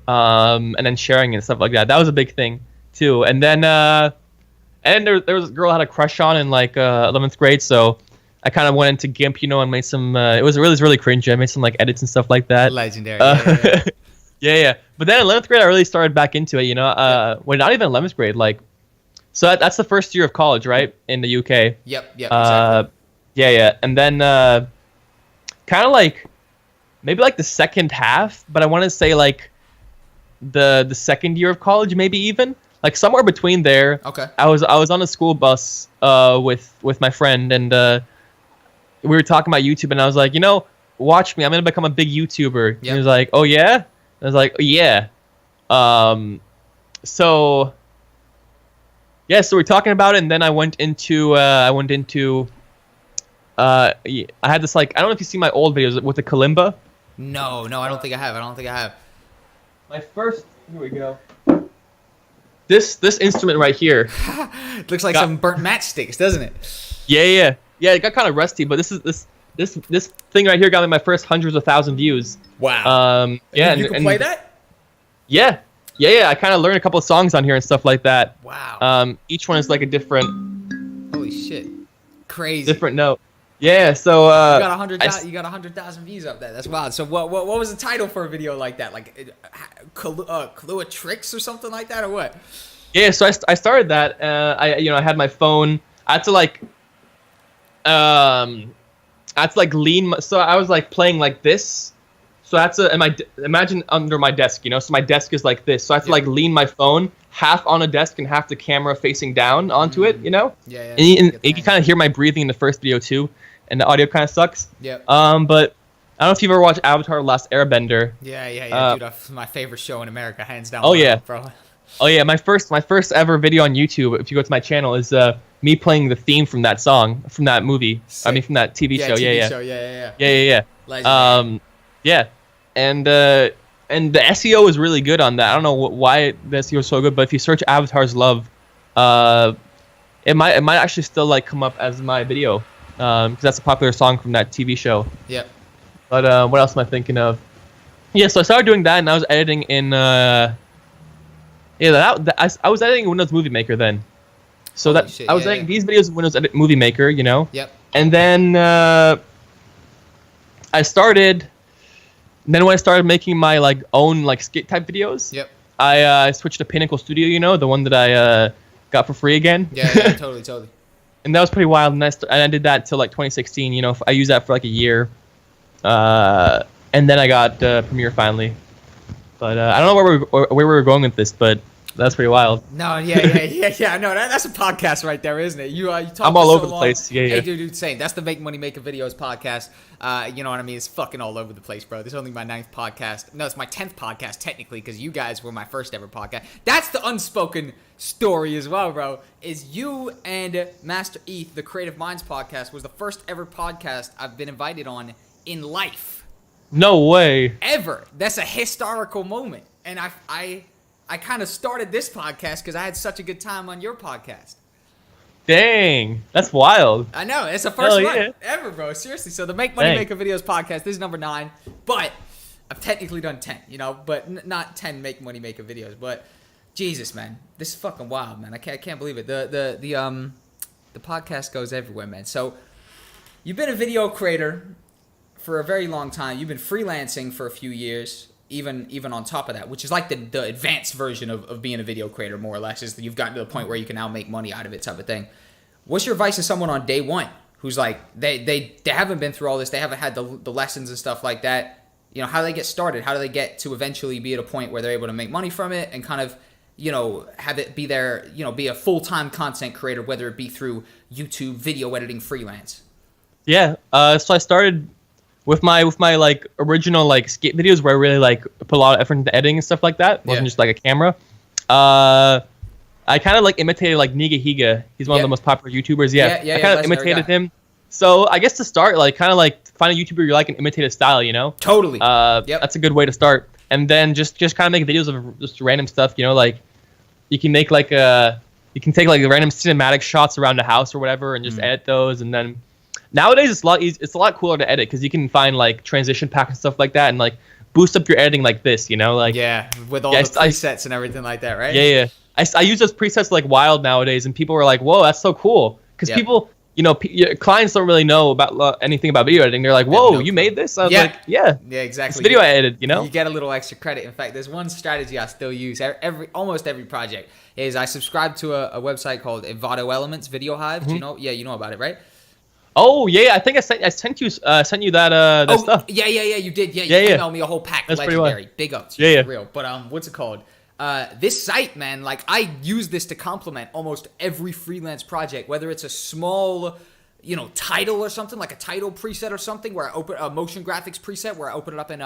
[SPEAKER 2] and then sharing and stuff like that. That was a big thing too. And then there was a girl I had a crush on in like 11th grade, so I kind of went into GIMP, and made some. It was really cringy. I made some like edits and stuff like that.
[SPEAKER 1] Legendary.
[SPEAKER 2] Yeah. But then 11th grade, I really started back into it. Well, not even 11th grade. Like, so that's the first year of college, right, in the UK.
[SPEAKER 1] Yep. Exactly.
[SPEAKER 2] Yeah. And then kind of like maybe like the second half, but I want to say like the second year of college, maybe even. Like somewhere between there.
[SPEAKER 1] Okay.
[SPEAKER 2] I was on a school bus with my friend, and we were talking about YouTube, and I was like, watch me, I'm gonna become a big YouTuber.
[SPEAKER 1] Yep.
[SPEAKER 2] And he was like, oh yeah? I was like, oh, yeah. So we're talking about it, and then I had this like, I don't know if you see my old videos with the kalimba.
[SPEAKER 1] No, I don't think I have.
[SPEAKER 2] My first, here we go. This instrument right here.
[SPEAKER 1] Looks like some burnt matchsticks, doesn't it?
[SPEAKER 2] Yeah. It got kind of rusty, but this thing right here got me my first hundreds of thousand views.
[SPEAKER 1] Wow.
[SPEAKER 2] Yeah.
[SPEAKER 1] You can play that?
[SPEAKER 2] Yeah. I kind of learned a couple of songs on here and stuff like that.
[SPEAKER 1] Wow.
[SPEAKER 2] Each one is like a different.
[SPEAKER 1] Holy shit. Crazy.
[SPEAKER 2] Different note. Yeah. So.
[SPEAKER 1] You got 100,000 views up there. That's wild. So what was the title for a video like that? Like Kahlua Tricks or something like that, or what?
[SPEAKER 2] Yeah. So I started that. I had my phone. I had to lean. So I was like playing like this. So I had to imagine under my desk, So my desk is like this. So I have to like lean my phone half on a desk and half the camera facing down onto it,
[SPEAKER 1] Yeah.
[SPEAKER 2] And you can kind of hear my breathing in the first video too, and the audio kind of sucks.
[SPEAKER 1] Yeah.
[SPEAKER 2] But I don't know if you've ever watched Avatar: The Last Airbender.
[SPEAKER 1] Yeah. Dude, that's my favorite show in America, hands down.
[SPEAKER 2] Oh yeah,
[SPEAKER 1] bro.
[SPEAKER 2] Oh yeah, my first ever video on YouTube, if you go to my channel, is me playing the theme from that song, from that movie.
[SPEAKER 1] Sick.
[SPEAKER 2] I mean, from that TV show.
[SPEAKER 1] TV show. Yeah.
[SPEAKER 2] Yeah. Yeah. And the SEO is really good on that. I don't know why the SEO is so good, but if you search Avatar's Love, it might actually still like come up as my video, because that's a popular song from that TV show.
[SPEAKER 1] Yep.
[SPEAKER 2] But what else am I thinking of? Yeah, so I started doing that, and I was editing in I was editing Windows Movie Maker then. So
[SPEAKER 1] Holy shit,
[SPEAKER 2] I was editing these videos in Windows Movie Maker,
[SPEAKER 1] Yep.
[SPEAKER 2] And then I started. Then when I started making my like own like skit type videos,
[SPEAKER 1] Yep.
[SPEAKER 2] I switched to Pinnacle Studio, the one that I got for free again.
[SPEAKER 1] Yeah, totally.
[SPEAKER 2] And that was pretty wild. And I did that till like 2016. I used that for like a year, and then I got Premiere finally. But I don't know where we were going with this, but That's pretty wild.
[SPEAKER 1] No, yeah. No, that's a podcast right there, isn't it? You talk
[SPEAKER 2] I'm
[SPEAKER 1] for
[SPEAKER 2] all
[SPEAKER 1] so
[SPEAKER 2] over the
[SPEAKER 1] long.
[SPEAKER 2] place. Yeah,
[SPEAKER 1] Hey,
[SPEAKER 2] yeah.
[SPEAKER 1] dude, same. That's the Make Money Maker Videos podcast. You know what I mean? It's fucking all over the place, bro. This is only my 9th podcast. No, it's my 10th podcast technically, because you guys were my first ever podcast. That's the unspoken story as well, bro. Is you and Master Eth, the Creative Minds podcast, was the first ever podcast I've been invited on in life.
[SPEAKER 2] No way.
[SPEAKER 1] Ever. That's a historical moment. And I kind of started this podcast because I had such a good time on your podcast.
[SPEAKER 2] Dang, that's wild.
[SPEAKER 1] I know, it's the first one
[SPEAKER 2] yeah.
[SPEAKER 1] ever, bro. Seriously. So the Make Money Maker Videos podcast, this is number 9, but I've technically done 10, you know, but not 10 Make Money Maker videos. But Jesus, man, this is fucking wild, man. I can't believe it. The podcast goes everywhere, man. So you've been a video creator for a very long time. You've been freelancing for a few years. Even on top of that, which is like the advanced version of being a video creator, more or less, is that you've gotten to the point where you can now make money out of it, type of thing. What's your advice to someone on day one who's like, they haven't been through all this, they haven't had the lessons and stuff like that? You know, how do they get started? How do they get to eventually be at a point where they're able to make money from it and kind of, you know, have it be their, you know, be a full-time content creator, whether it be through YouTube, video editing, freelance?
[SPEAKER 2] Yeah. So I started with my like original like skate videos where I really like put a lot of effort into editing and stuff like that. It wasn't just like a camera. I kind of like imitated like Niga Higa. He's one of the most popular YouTubers. Yeah, I kind of imitated him. So I guess to start, like kind of like find a YouTuber you like and imitate his style, you know?
[SPEAKER 1] Totally.
[SPEAKER 2] That's a good way to start. And then just kind of make videos of just random stuff, you know, like you can make like you can take like random cinematic shots around the house or whatever and just edit those. And then nowadays it's a lot cooler to edit because you can find like transition packs and stuff like that and like boost up your editing like this, you know, like
[SPEAKER 1] with all the presets and everything like that, right?
[SPEAKER 2] Yeah. I use those presets like wild nowadays, and people are like, "Whoa, that's so cool!" Because people, you know, clients don't really know about anything about video editing. They're like, "Whoa, you made this?" I was like, "Yeah,
[SPEAKER 1] exactly."
[SPEAKER 2] It's video I edited, you know.
[SPEAKER 1] You get a little extra credit. In fact, there's one strategy I still use almost every project is I subscribe to a website called Envato Elements Video Hive. Do you know? Yeah, you know about it, right?
[SPEAKER 2] Oh yeah, I think I sent you that stuff.
[SPEAKER 1] Yeah, you did. Yeah, you emailed me a whole pack.
[SPEAKER 2] That's
[SPEAKER 1] legendary. Big up to you, for real. But what's it called? This site, man, like I use this to complement almost every freelance project, whether it's a small, you know, title or something, like a title preset or something, where I open a motion graphics preset where I open it up in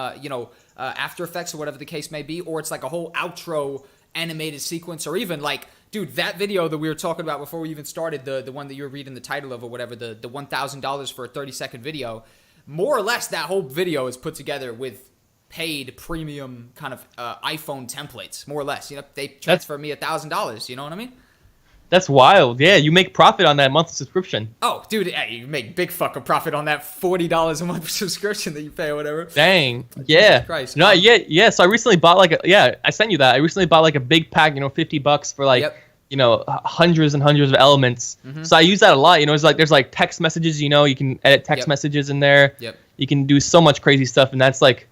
[SPEAKER 1] After Effects or whatever the case may be, or it's like a whole outro animated sequence, or even like, dude, that video that we were talking about before we even started, the one that you were reading the title of or whatever, the $1,000 for a 30-second video, more or less that whole video is put together with paid premium kind of iPhone templates, more or less. You know, they transfer me $1,000. You know what I mean?
[SPEAKER 2] That's wild. Yeah, you make profit on that monthly subscription.
[SPEAKER 1] Oh, dude, you make big fucking profit on that $40 a month subscription that you pay or whatever.
[SPEAKER 2] Dang. Yeah.
[SPEAKER 1] Jesus Christ.
[SPEAKER 2] No, yeah. So I recently bought I sent you that. I recently bought like a big pack, you know, $50 for like, you know, hundreds and hundreds of elements. So I use that a lot. You know, it's like there's like text messages. You know, you can edit text messages in there. You can do so much crazy stuff, and that's like.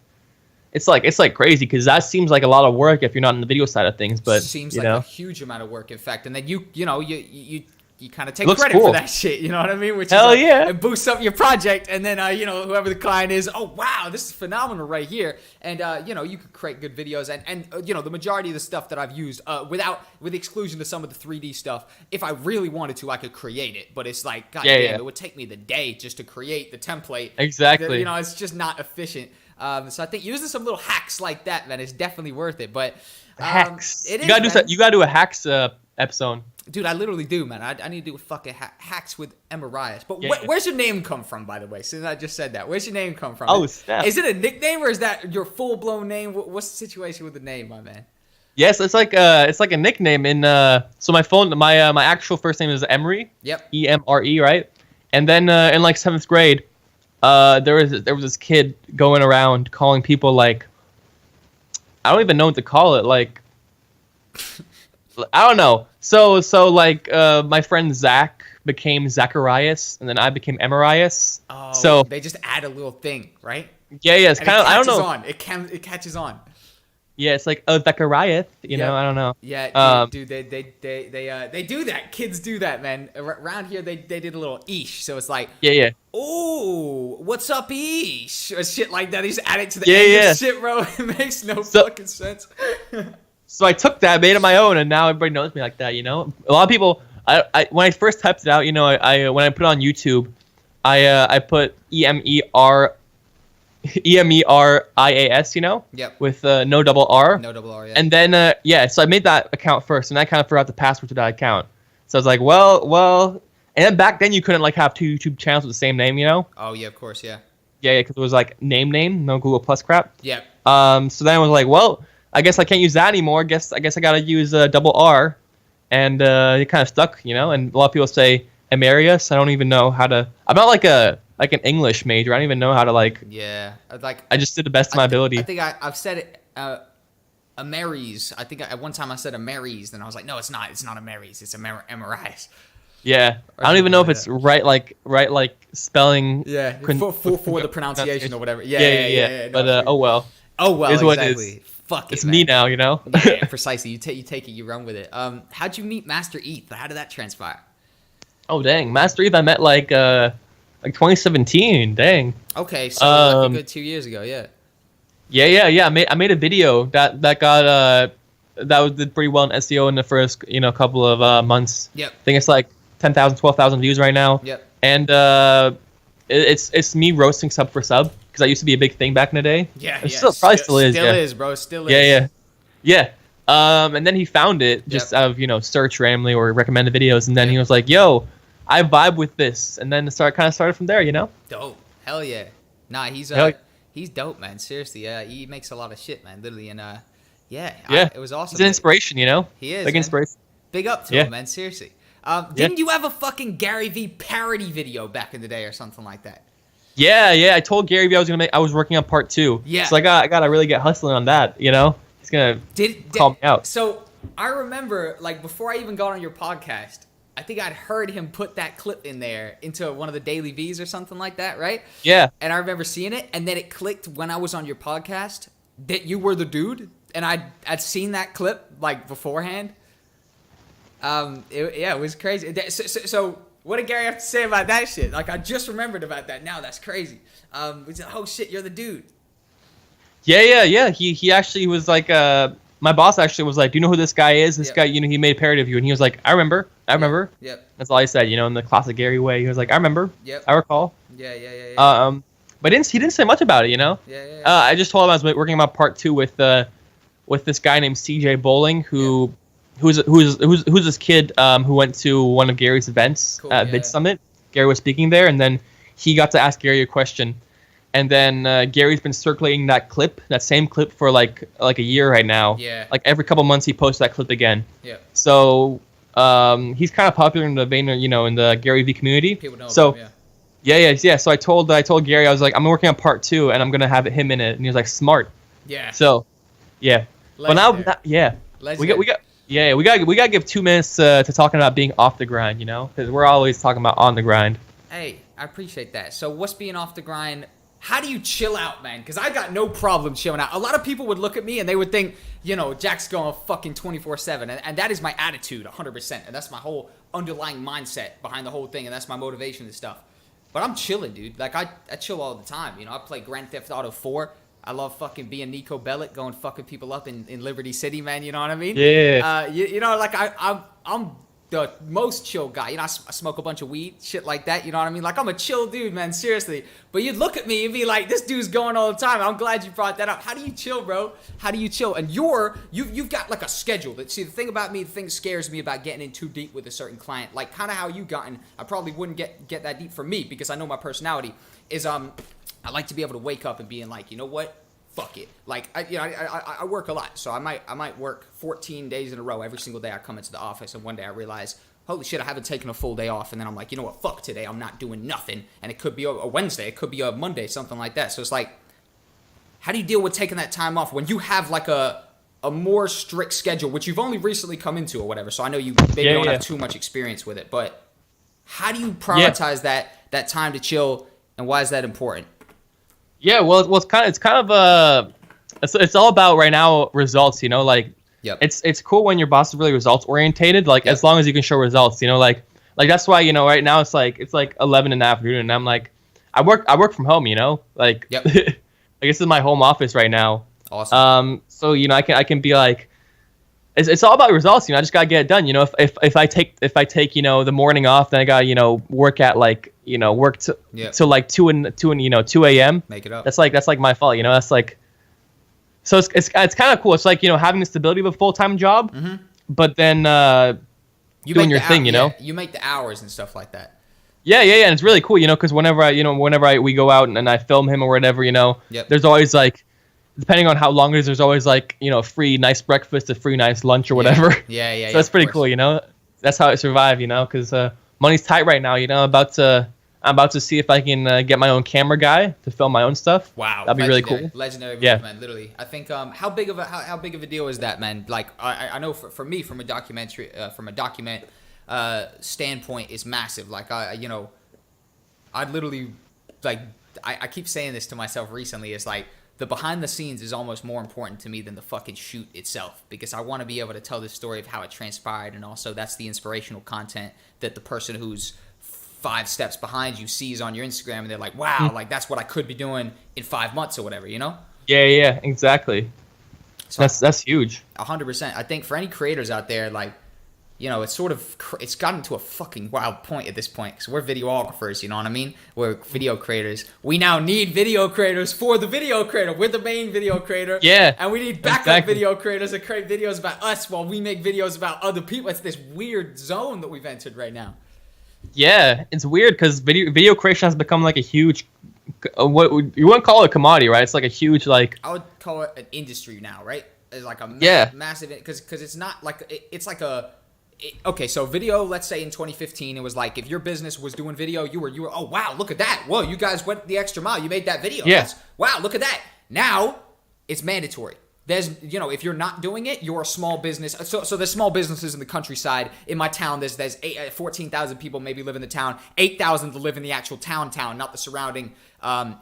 [SPEAKER 2] It's like crazy because that seems like a lot of work if you're not in the video side of things, but
[SPEAKER 1] seems
[SPEAKER 2] you
[SPEAKER 1] like
[SPEAKER 2] know.
[SPEAKER 1] a huge amount of work, in fact. And then you kind of take credit for that shit, you know what I mean? Which
[SPEAKER 2] Hell
[SPEAKER 1] is
[SPEAKER 2] yeah.
[SPEAKER 1] It boosts up your project, and then you know, whoever the client is, oh wow, this is phenomenal right here, and you know, you could create good videos, and you know, the majority of the stuff that I've used, with exclusion to some of the 3D stuff, if I really wanted to, I could create it, but it's like, god damn, it would take me the day just to create the template.
[SPEAKER 2] Exactly.
[SPEAKER 1] You know, it's just not efficient. So I think using some little hacks like that, man, is definitely worth it. But
[SPEAKER 2] hacks,
[SPEAKER 1] you
[SPEAKER 2] gotta do a hacks episode.
[SPEAKER 1] Dude, I literally do, man. I need to do fucking hacks with Emerrias. But where's your name come from, by the way? Since I just said that, where's your name come from?
[SPEAKER 2] Oh, snap.
[SPEAKER 1] Is it a nickname or is that your full blown name? What's the situation with the name, my man?
[SPEAKER 2] Yes, it's like a nickname. So my actual first name is Emery.
[SPEAKER 1] Yep.
[SPEAKER 2] Emre, right? And then in like 7th grade. There was this kid going around calling people like, I don't even know what to call it, like, I don't know. So like my friend Zach became Zacharias, and then I became Emerrias.
[SPEAKER 1] Oh,
[SPEAKER 2] so
[SPEAKER 1] they just add a little thing, right?
[SPEAKER 2] Yeah, it's kind of, I don't know.
[SPEAKER 1] It catches on.
[SPEAKER 2] Yeah, it's like Zacharias, you know. I don't know.
[SPEAKER 1] Yeah, dude, they do that. Kids do that, man. Around here, they did a little ish, so it's like, oh, what's up, ish, or shit like that. They just add it to the end of shit, bro. It makes no fucking sense.
[SPEAKER 2] So I took that, made it my own, and now everybody knows me like that. You know, a lot of people. When I first typed it out, you know, when I put it on YouTube, I put Emerrias, you know,
[SPEAKER 1] Yep.
[SPEAKER 2] with no double R.
[SPEAKER 1] No double R. Yeah.
[SPEAKER 2] And then so I made that account first, and I kind of forgot the password to that account. So I was like, well, and then back then you couldn't like have 2 YouTube channels with the same name, you know?
[SPEAKER 1] Oh yeah, of course, yeah.
[SPEAKER 2] Yeah, because it was like name, no Google Plus crap.
[SPEAKER 1] Yep.
[SPEAKER 2] So then I was like, well, I guess I can't use that anymore. I guess I gotta use double R, and it kind of stuck, you know. And a lot of people say Emerrias. I don't even know how to. I'm not like an English major. I don't even know how to like.
[SPEAKER 1] Yeah, like
[SPEAKER 2] I just did the best of my ability.
[SPEAKER 1] I think I've said it. Emerrias. I think at one time I said Emerrias, then I was like, no, it's not. It's not Emerrias. It's Emerrias.
[SPEAKER 2] Yeah, I don't even know if it's right like spelling.
[SPEAKER 1] Yeah, for the pronunciation or whatever.
[SPEAKER 2] Yeah.
[SPEAKER 1] No,
[SPEAKER 2] But oh well.
[SPEAKER 1] Oh well,
[SPEAKER 2] is what
[SPEAKER 1] exactly.
[SPEAKER 2] it is.
[SPEAKER 1] Fuck it,
[SPEAKER 2] It's
[SPEAKER 1] man.
[SPEAKER 2] me now, you know.
[SPEAKER 1] Yeah, precisely. You take it, you run with it. How'd you meet Master Eth? How did that transpire?
[SPEAKER 2] Oh dang, Master Eve I met like 2017. Dang.
[SPEAKER 1] Okay, so like a good 2 years ago, yeah.
[SPEAKER 2] Yeah. I made a video that got did pretty well in SEO in the first couple of months.
[SPEAKER 1] Yep.
[SPEAKER 2] I think it's like 10,000, 12,000 views right now.
[SPEAKER 1] Yep.
[SPEAKER 2] And it's me roasting sub for sub because that used to be a big thing back in the day.
[SPEAKER 1] Yeah,
[SPEAKER 2] It still is.
[SPEAKER 1] Still
[SPEAKER 2] Yeah.
[SPEAKER 1] is, bro. Still is.
[SPEAKER 2] Yeah. And then he found it just out of search randomly or recommended videos, and then he was like, "Yo, I vibe with this," and then it started from there.
[SPEAKER 1] Dope. Hell yeah. Nah, he's dope, man. Seriously, he makes a lot of shit, man. Literally, and it was awesome.
[SPEAKER 2] He's an inspiration,
[SPEAKER 1] He is.
[SPEAKER 2] Big
[SPEAKER 1] man.
[SPEAKER 2] inspiration.
[SPEAKER 1] Big up to him, man. Seriously. Didn't you have a fucking Gary V parody video back in the day or something like that?
[SPEAKER 2] Yeah. I told Gary Vee I was working on part 2.
[SPEAKER 1] Yeah.
[SPEAKER 2] So I gotta really get hustling on that. He's gonna call me out.
[SPEAKER 1] So I remember, like, before I even got on your podcast, I think I'd heard him put that clip in there into one of the Daily V's or something like that, right?
[SPEAKER 2] Yeah.
[SPEAKER 1] And I remember seeing it, and then it clicked when I was on your podcast that you were the dude, and I'd seen that clip like beforehand. It was crazy. So what did Gary have to say about that shit? Like, I just remembered about that now. That's crazy. We said, oh shit, you're the dude.
[SPEAKER 2] Yeah. He actually was like, my boss actually was like, "Do you know who this guy is? This guy, he made a parody of you," and he was like, "I remember."
[SPEAKER 1] Yep.
[SPEAKER 2] That's all he said, in the classic Gary way. He was like, "I remember."
[SPEAKER 1] Yep.
[SPEAKER 2] I recall.
[SPEAKER 1] Yeah.
[SPEAKER 2] But he didn't say much about it,
[SPEAKER 1] Yeah.
[SPEAKER 2] I just told him I was working on part 2 with this guy named CJ Bowling, who's this kid who went to one of Gary's events at Vid Summit. Gary was speaking there, and then he got to ask Gary a question. And then Gary's been circulating that same clip for like a year right now.
[SPEAKER 1] Yeah.
[SPEAKER 2] Like every couple months he posts that clip again.
[SPEAKER 1] Yeah.
[SPEAKER 2] So he's kind of popular in the Vayner, in the Gary V community.
[SPEAKER 1] People know
[SPEAKER 2] so,
[SPEAKER 1] about him,
[SPEAKER 2] yeah. So I told Gary, I was like, I'm working on part 2 and I'm gonna have him in it, and he was like, smart.
[SPEAKER 1] Yeah.
[SPEAKER 2] So, yeah.
[SPEAKER 1] Legendary.
[SPEAKER 2] But now,
[SPEAKER 1] Legendary.
[SPEAKER 2] we got to give 2 minutes to talking about being off the grind, because we're always talking about on the grind.
[SPEAKER 1] Hey, I appreciate that. So what's being off the grind? How do you chill out, man? Because I got no problem chilling out. A lot of people would look at me and they would think, Jack's going fucking 24/7. And that is my attitude, 100%. And that's my whole underlying mindset behind the whole thing. And that's my motivation and stuff. But I'm chilling, dude. Like, I chill all the time. I play Grand Theft Auto 4. I love fucking being Nico Bellic, going fucking people up in Liberty City, man. You know what I mean?
[SPEAKER 2] Yeah.
[SPEAKER 1] Like, I'm the most chill guy. I smoke a bunch of weed, shit like that. You know what I mean? Like, I'm a chill dude, man. Seriously. But you'd look at me and be like, this dude's going all the time. I'm glad you brought that up. How do you chill, bro? How do you chill? And you've got like a schedule. See, the thing about me, the thing that scares me about getting in too deep with a certain client, like kind of how you gotten, I probably wouldn't get that deep for me because I know my personality is, I like to be able to wake up and being like, you know what? Fuck it. Like, I work a lot, so I might work 14 days in a row. Every single day I come into the office, and one day I realize, holy shit, I haven't taken a full day off. And then I'm like, you know what? Fuck today. I'm not doing nothing. And it could be a Wednesday. It could be a Monday, something like that. So it's like, how do you deal with taking that time off when you have like a more strict schedule, which you've only recently come into or whatever? So I know you maybe don't have too much experience with it, but how do you prioritize that time to chill, and why is that important?
[SPEAKER 2] Yeah, well, it's kind of it's all about right now results, like
[SPEAKER 1] Yep.
[SPEAKER 2] it's cool when your boss is really results orientated, like as long as you can show results, like that's why right now it's like 11 in the afternoon and I'm like I work from home, like
[SPEAKER 1] Yep.
[SPEAKER 2] I guess this is my home office right now.
[SPEAKER 1] Awesome.
[SPEAKER 2] So I can be like it's all about results. I just gotta get it done. If I take the morning off, then I gotta work at work till like 2 a.m.
[SPEAKER 1] Make it up.
[SPEAKER 2] That's like my fault. That's like, so it's kind of cool. It's like having the stability of a full-time job, but then doing your thing.
[SPEAKER 1] You make the hours and stuff like that.
[SPEAKER 2] Yeah, and it's really cool. Because whenever we go out and I film him or whatever, there's always like, depending on how long it is, there's always like, free nice breakfast, a free nice lunch or whatever.
[SPEAKER 1] Yeah.
[SPEAKER 2] So that's pretty cool, That's how I survive, because money's tight right now, I'm about to see if I can get my own camera guy to film my own stuff.
[SPEAKER 1] Wow.
[SPEAKER 2] That'd be really cool.
[SPEAKER 1] Legendary move, man, literally. I think how big of a deal is that, man? Like I know for me from a document standpoint is massive. Like I literally like I keep saying this to myself recently, is like, the behind the scenes is almost more important to me than the fucking shoot itself, because I want to be able to tell the story of how it transpired, and also that's the inspirational content that the person who's 5 steps behind you sees on your Instagram, and they're like, wow, like that's what I could be doing in 5 months or whatever,
[SPEAKER 2] Yeah, exactly. So that's huge.
[SPEAKER 1] 100%. I think for any creators out there, like, it's gotten to a fucking wild point at this point, because we're videographers, you know what I mean? We're video creators. We now need video creators for the video creator. We're the main video creator.
[SPEAKER 2] Yeah.
[SPEAKER 1] And we need backup video creators to create videos about us while we make videos about other people. It's this weird zone that we've entered right now.
[SPEAKER 2] Yeah, it's weird because video creation has become like a huge, what you wouldn't call it a commodity, right? It's like a huge, like,
[SPEAKER 1] I would call it an industry now, right? It's like a massive, because it's not like, it's like okay, so video, let's say in 2015, it was like, if your business was doing video, you were, oh, wow, look at that. Whoa, you guys went the extra mile. You made that video.
[SPEAKER 2] Yeah.
[SPEAKER 1] Wow, look at that. Now, it's mandatory. There's, if you're not doing it, you're a small business. So there's small businesses in the countryside. In my town, there's 14,000 people maybe live in the town. 8,000 to live in the actual town, not the surrounding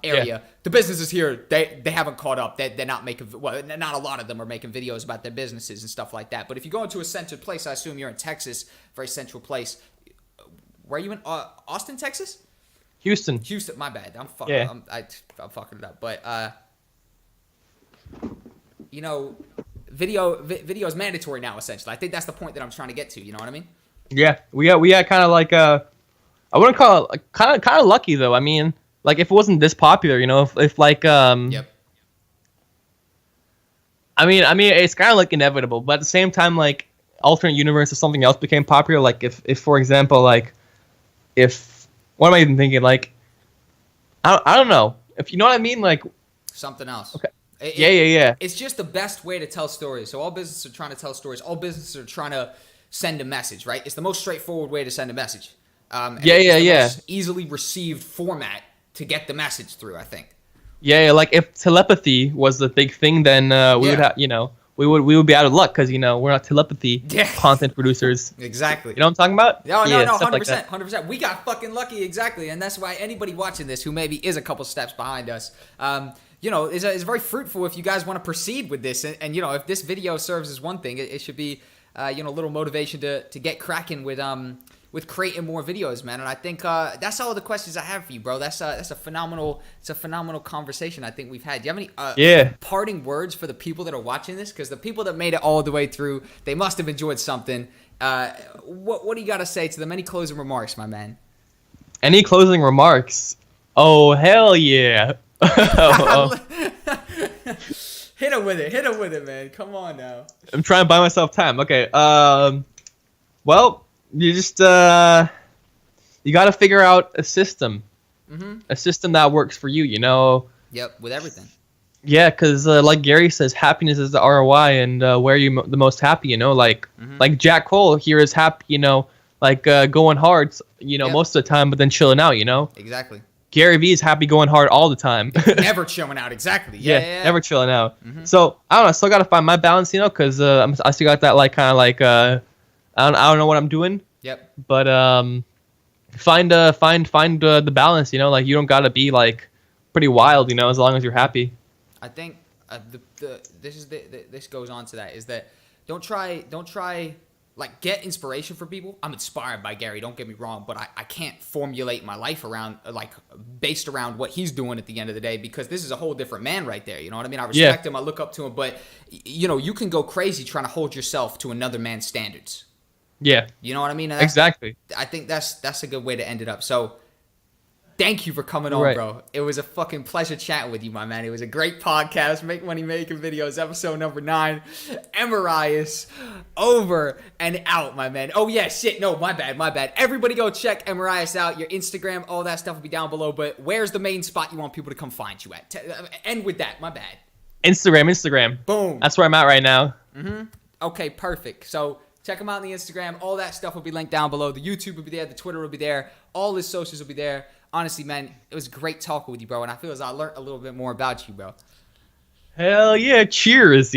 [SPEAKER 1] area. Yeah. The businesses here, they haven't caught up. They're not making, well, not a lot of them are making videos about their businesses and stuff like that. But if you go into a centered place, I assume you're in Texas, very central place. Where are you in? Austin, Texas?
[SPEAKER 2] Houston,
[SPEAKER 1] my bad. I'm fucking it up. But video is mandatory now, essentially. I think that's the point that I'm trying to get to. You know what I mean?
[SPEAKER 2] Yeah, we had kind of like I wouldn't call it kind of lucky though. I mean, like if it wasn't this popular, if like
[SPEAKER 1] Yep.
[SPEAKER 2] I mean, it's kind of like inevitable, but at the same time, like alternate universe, if something else became popular, like if for example, like if what am I even thinking? Like I don't know, if you know what I mean, like
[SPEAKER 1] something else.
[SPEAKER 2] Okay. Yeah.
[SPEAKER 1] It's just the best way to tell stories. So all businesses are trying to tell stories. All businesses are trying to send a message, right? It's the most straightforward way to send a message. It's the most easily received format to get the message through, I think.
[SPEAKER 2] Yeah. Like if telepathy was the big thing, then we would have, we would be out of luck because we're not telepathy content producers.
[SPEAKER 1] Exactly.
[SPEAKER 2] You know what I'm talking about?
[SPEAKER 1] No, 100%, 100%. We got fucking lucky, exactly, and that's why anybody watching this who maybe is a couple steps behind us, is very fruitful if you guys want to proceed with this. And if this video serves as one thing, it should be, a little motivation to get cracking with creating more videos, man. And I think that's all the questions I have for you, bro. That's a phenomenal conversation I think we've had. Do you have any parting words for the people that are watching this? Because the people that made it all the way through, they must have enjoyed something. What do you got to say to them? Any closing remarks, my man?
[SPEAKER 2] Any closing remarks? Oh, hell yeah.
[SPEAKER 1] Hit him with it, man. Come on now.
[SPEAKER 2] I'm trying to buy myself time. Okay. Well, you just you got to figure out a system, a system that works for you.
[SPEAKER 1] Yep, with everything.
[SPEAKER 2] Yeah, because like Gary says, happiness is the ROI, and where are you the most happy? Like Jack Cole here is happy. Like going hard. Most of the time, but then chilling out.
[SPEAKER 1] Exactly.
[SPEAKER 2] Gary Vee is happy going hard all the time.
[SPEAKER 1] Never chilling out, exactly. Yeah.
[SPEAKER 2] Never chilling out. So I don't know. I still gotta find my balance, because I still got that like kind of like I don't know what I'm doing.
[SPEAKER 1] Yep.
[SPEAKER 2] But find the balance. Like you don't gotta be like pretty wild. As long as you're happy.
[SPEAKER 1] I think this goes on to that, is that don't try like get inspiration from people. I'm inspired by Gary, don't get me wrong, but I can't formulate my life around like based around what he's doing at the end of the day, because this is a whole different man right there. You know what I mean? I respect him, I look up to him, but you know, you can go crazy trying to hold yourself to another man's standards.
[SPEAKER 2] Yeah.
[SPEAKER 1] You know what I mean? And
[SPEAKER 2] Exactly.
[SPEAKER 1] I think that's a good way to end it up. So thank you for coming on, bro. It was a fucking pleasure chatting with you, my man. It was a great podcast. Make Money Making Videos, episode number 9. Emerrias, over and out, my man. Oh, yeah, shit. No, my bad. Everybody go check Emerrias out. Your Instagram, all that stuff will be down below. But where's the main spot you want people to come find you at? End with that. My bad.
[SPEAKER 2] Instagram.
[SPEAKER 1] Boom.
[SPEAKER 2] That's where I'm at right now.
[SPEAKER 1] Okay, perfect. So check him out on the Instagram. All that stuff will be linked down below. The YouTube will be there. The Twitter will be there. All his socials will be there. Honestly, man, it was great talking with you, bro. And I feel as I learned a little bit more about you, bro.
[SPEAKER 2] Hell yeah. Cheers,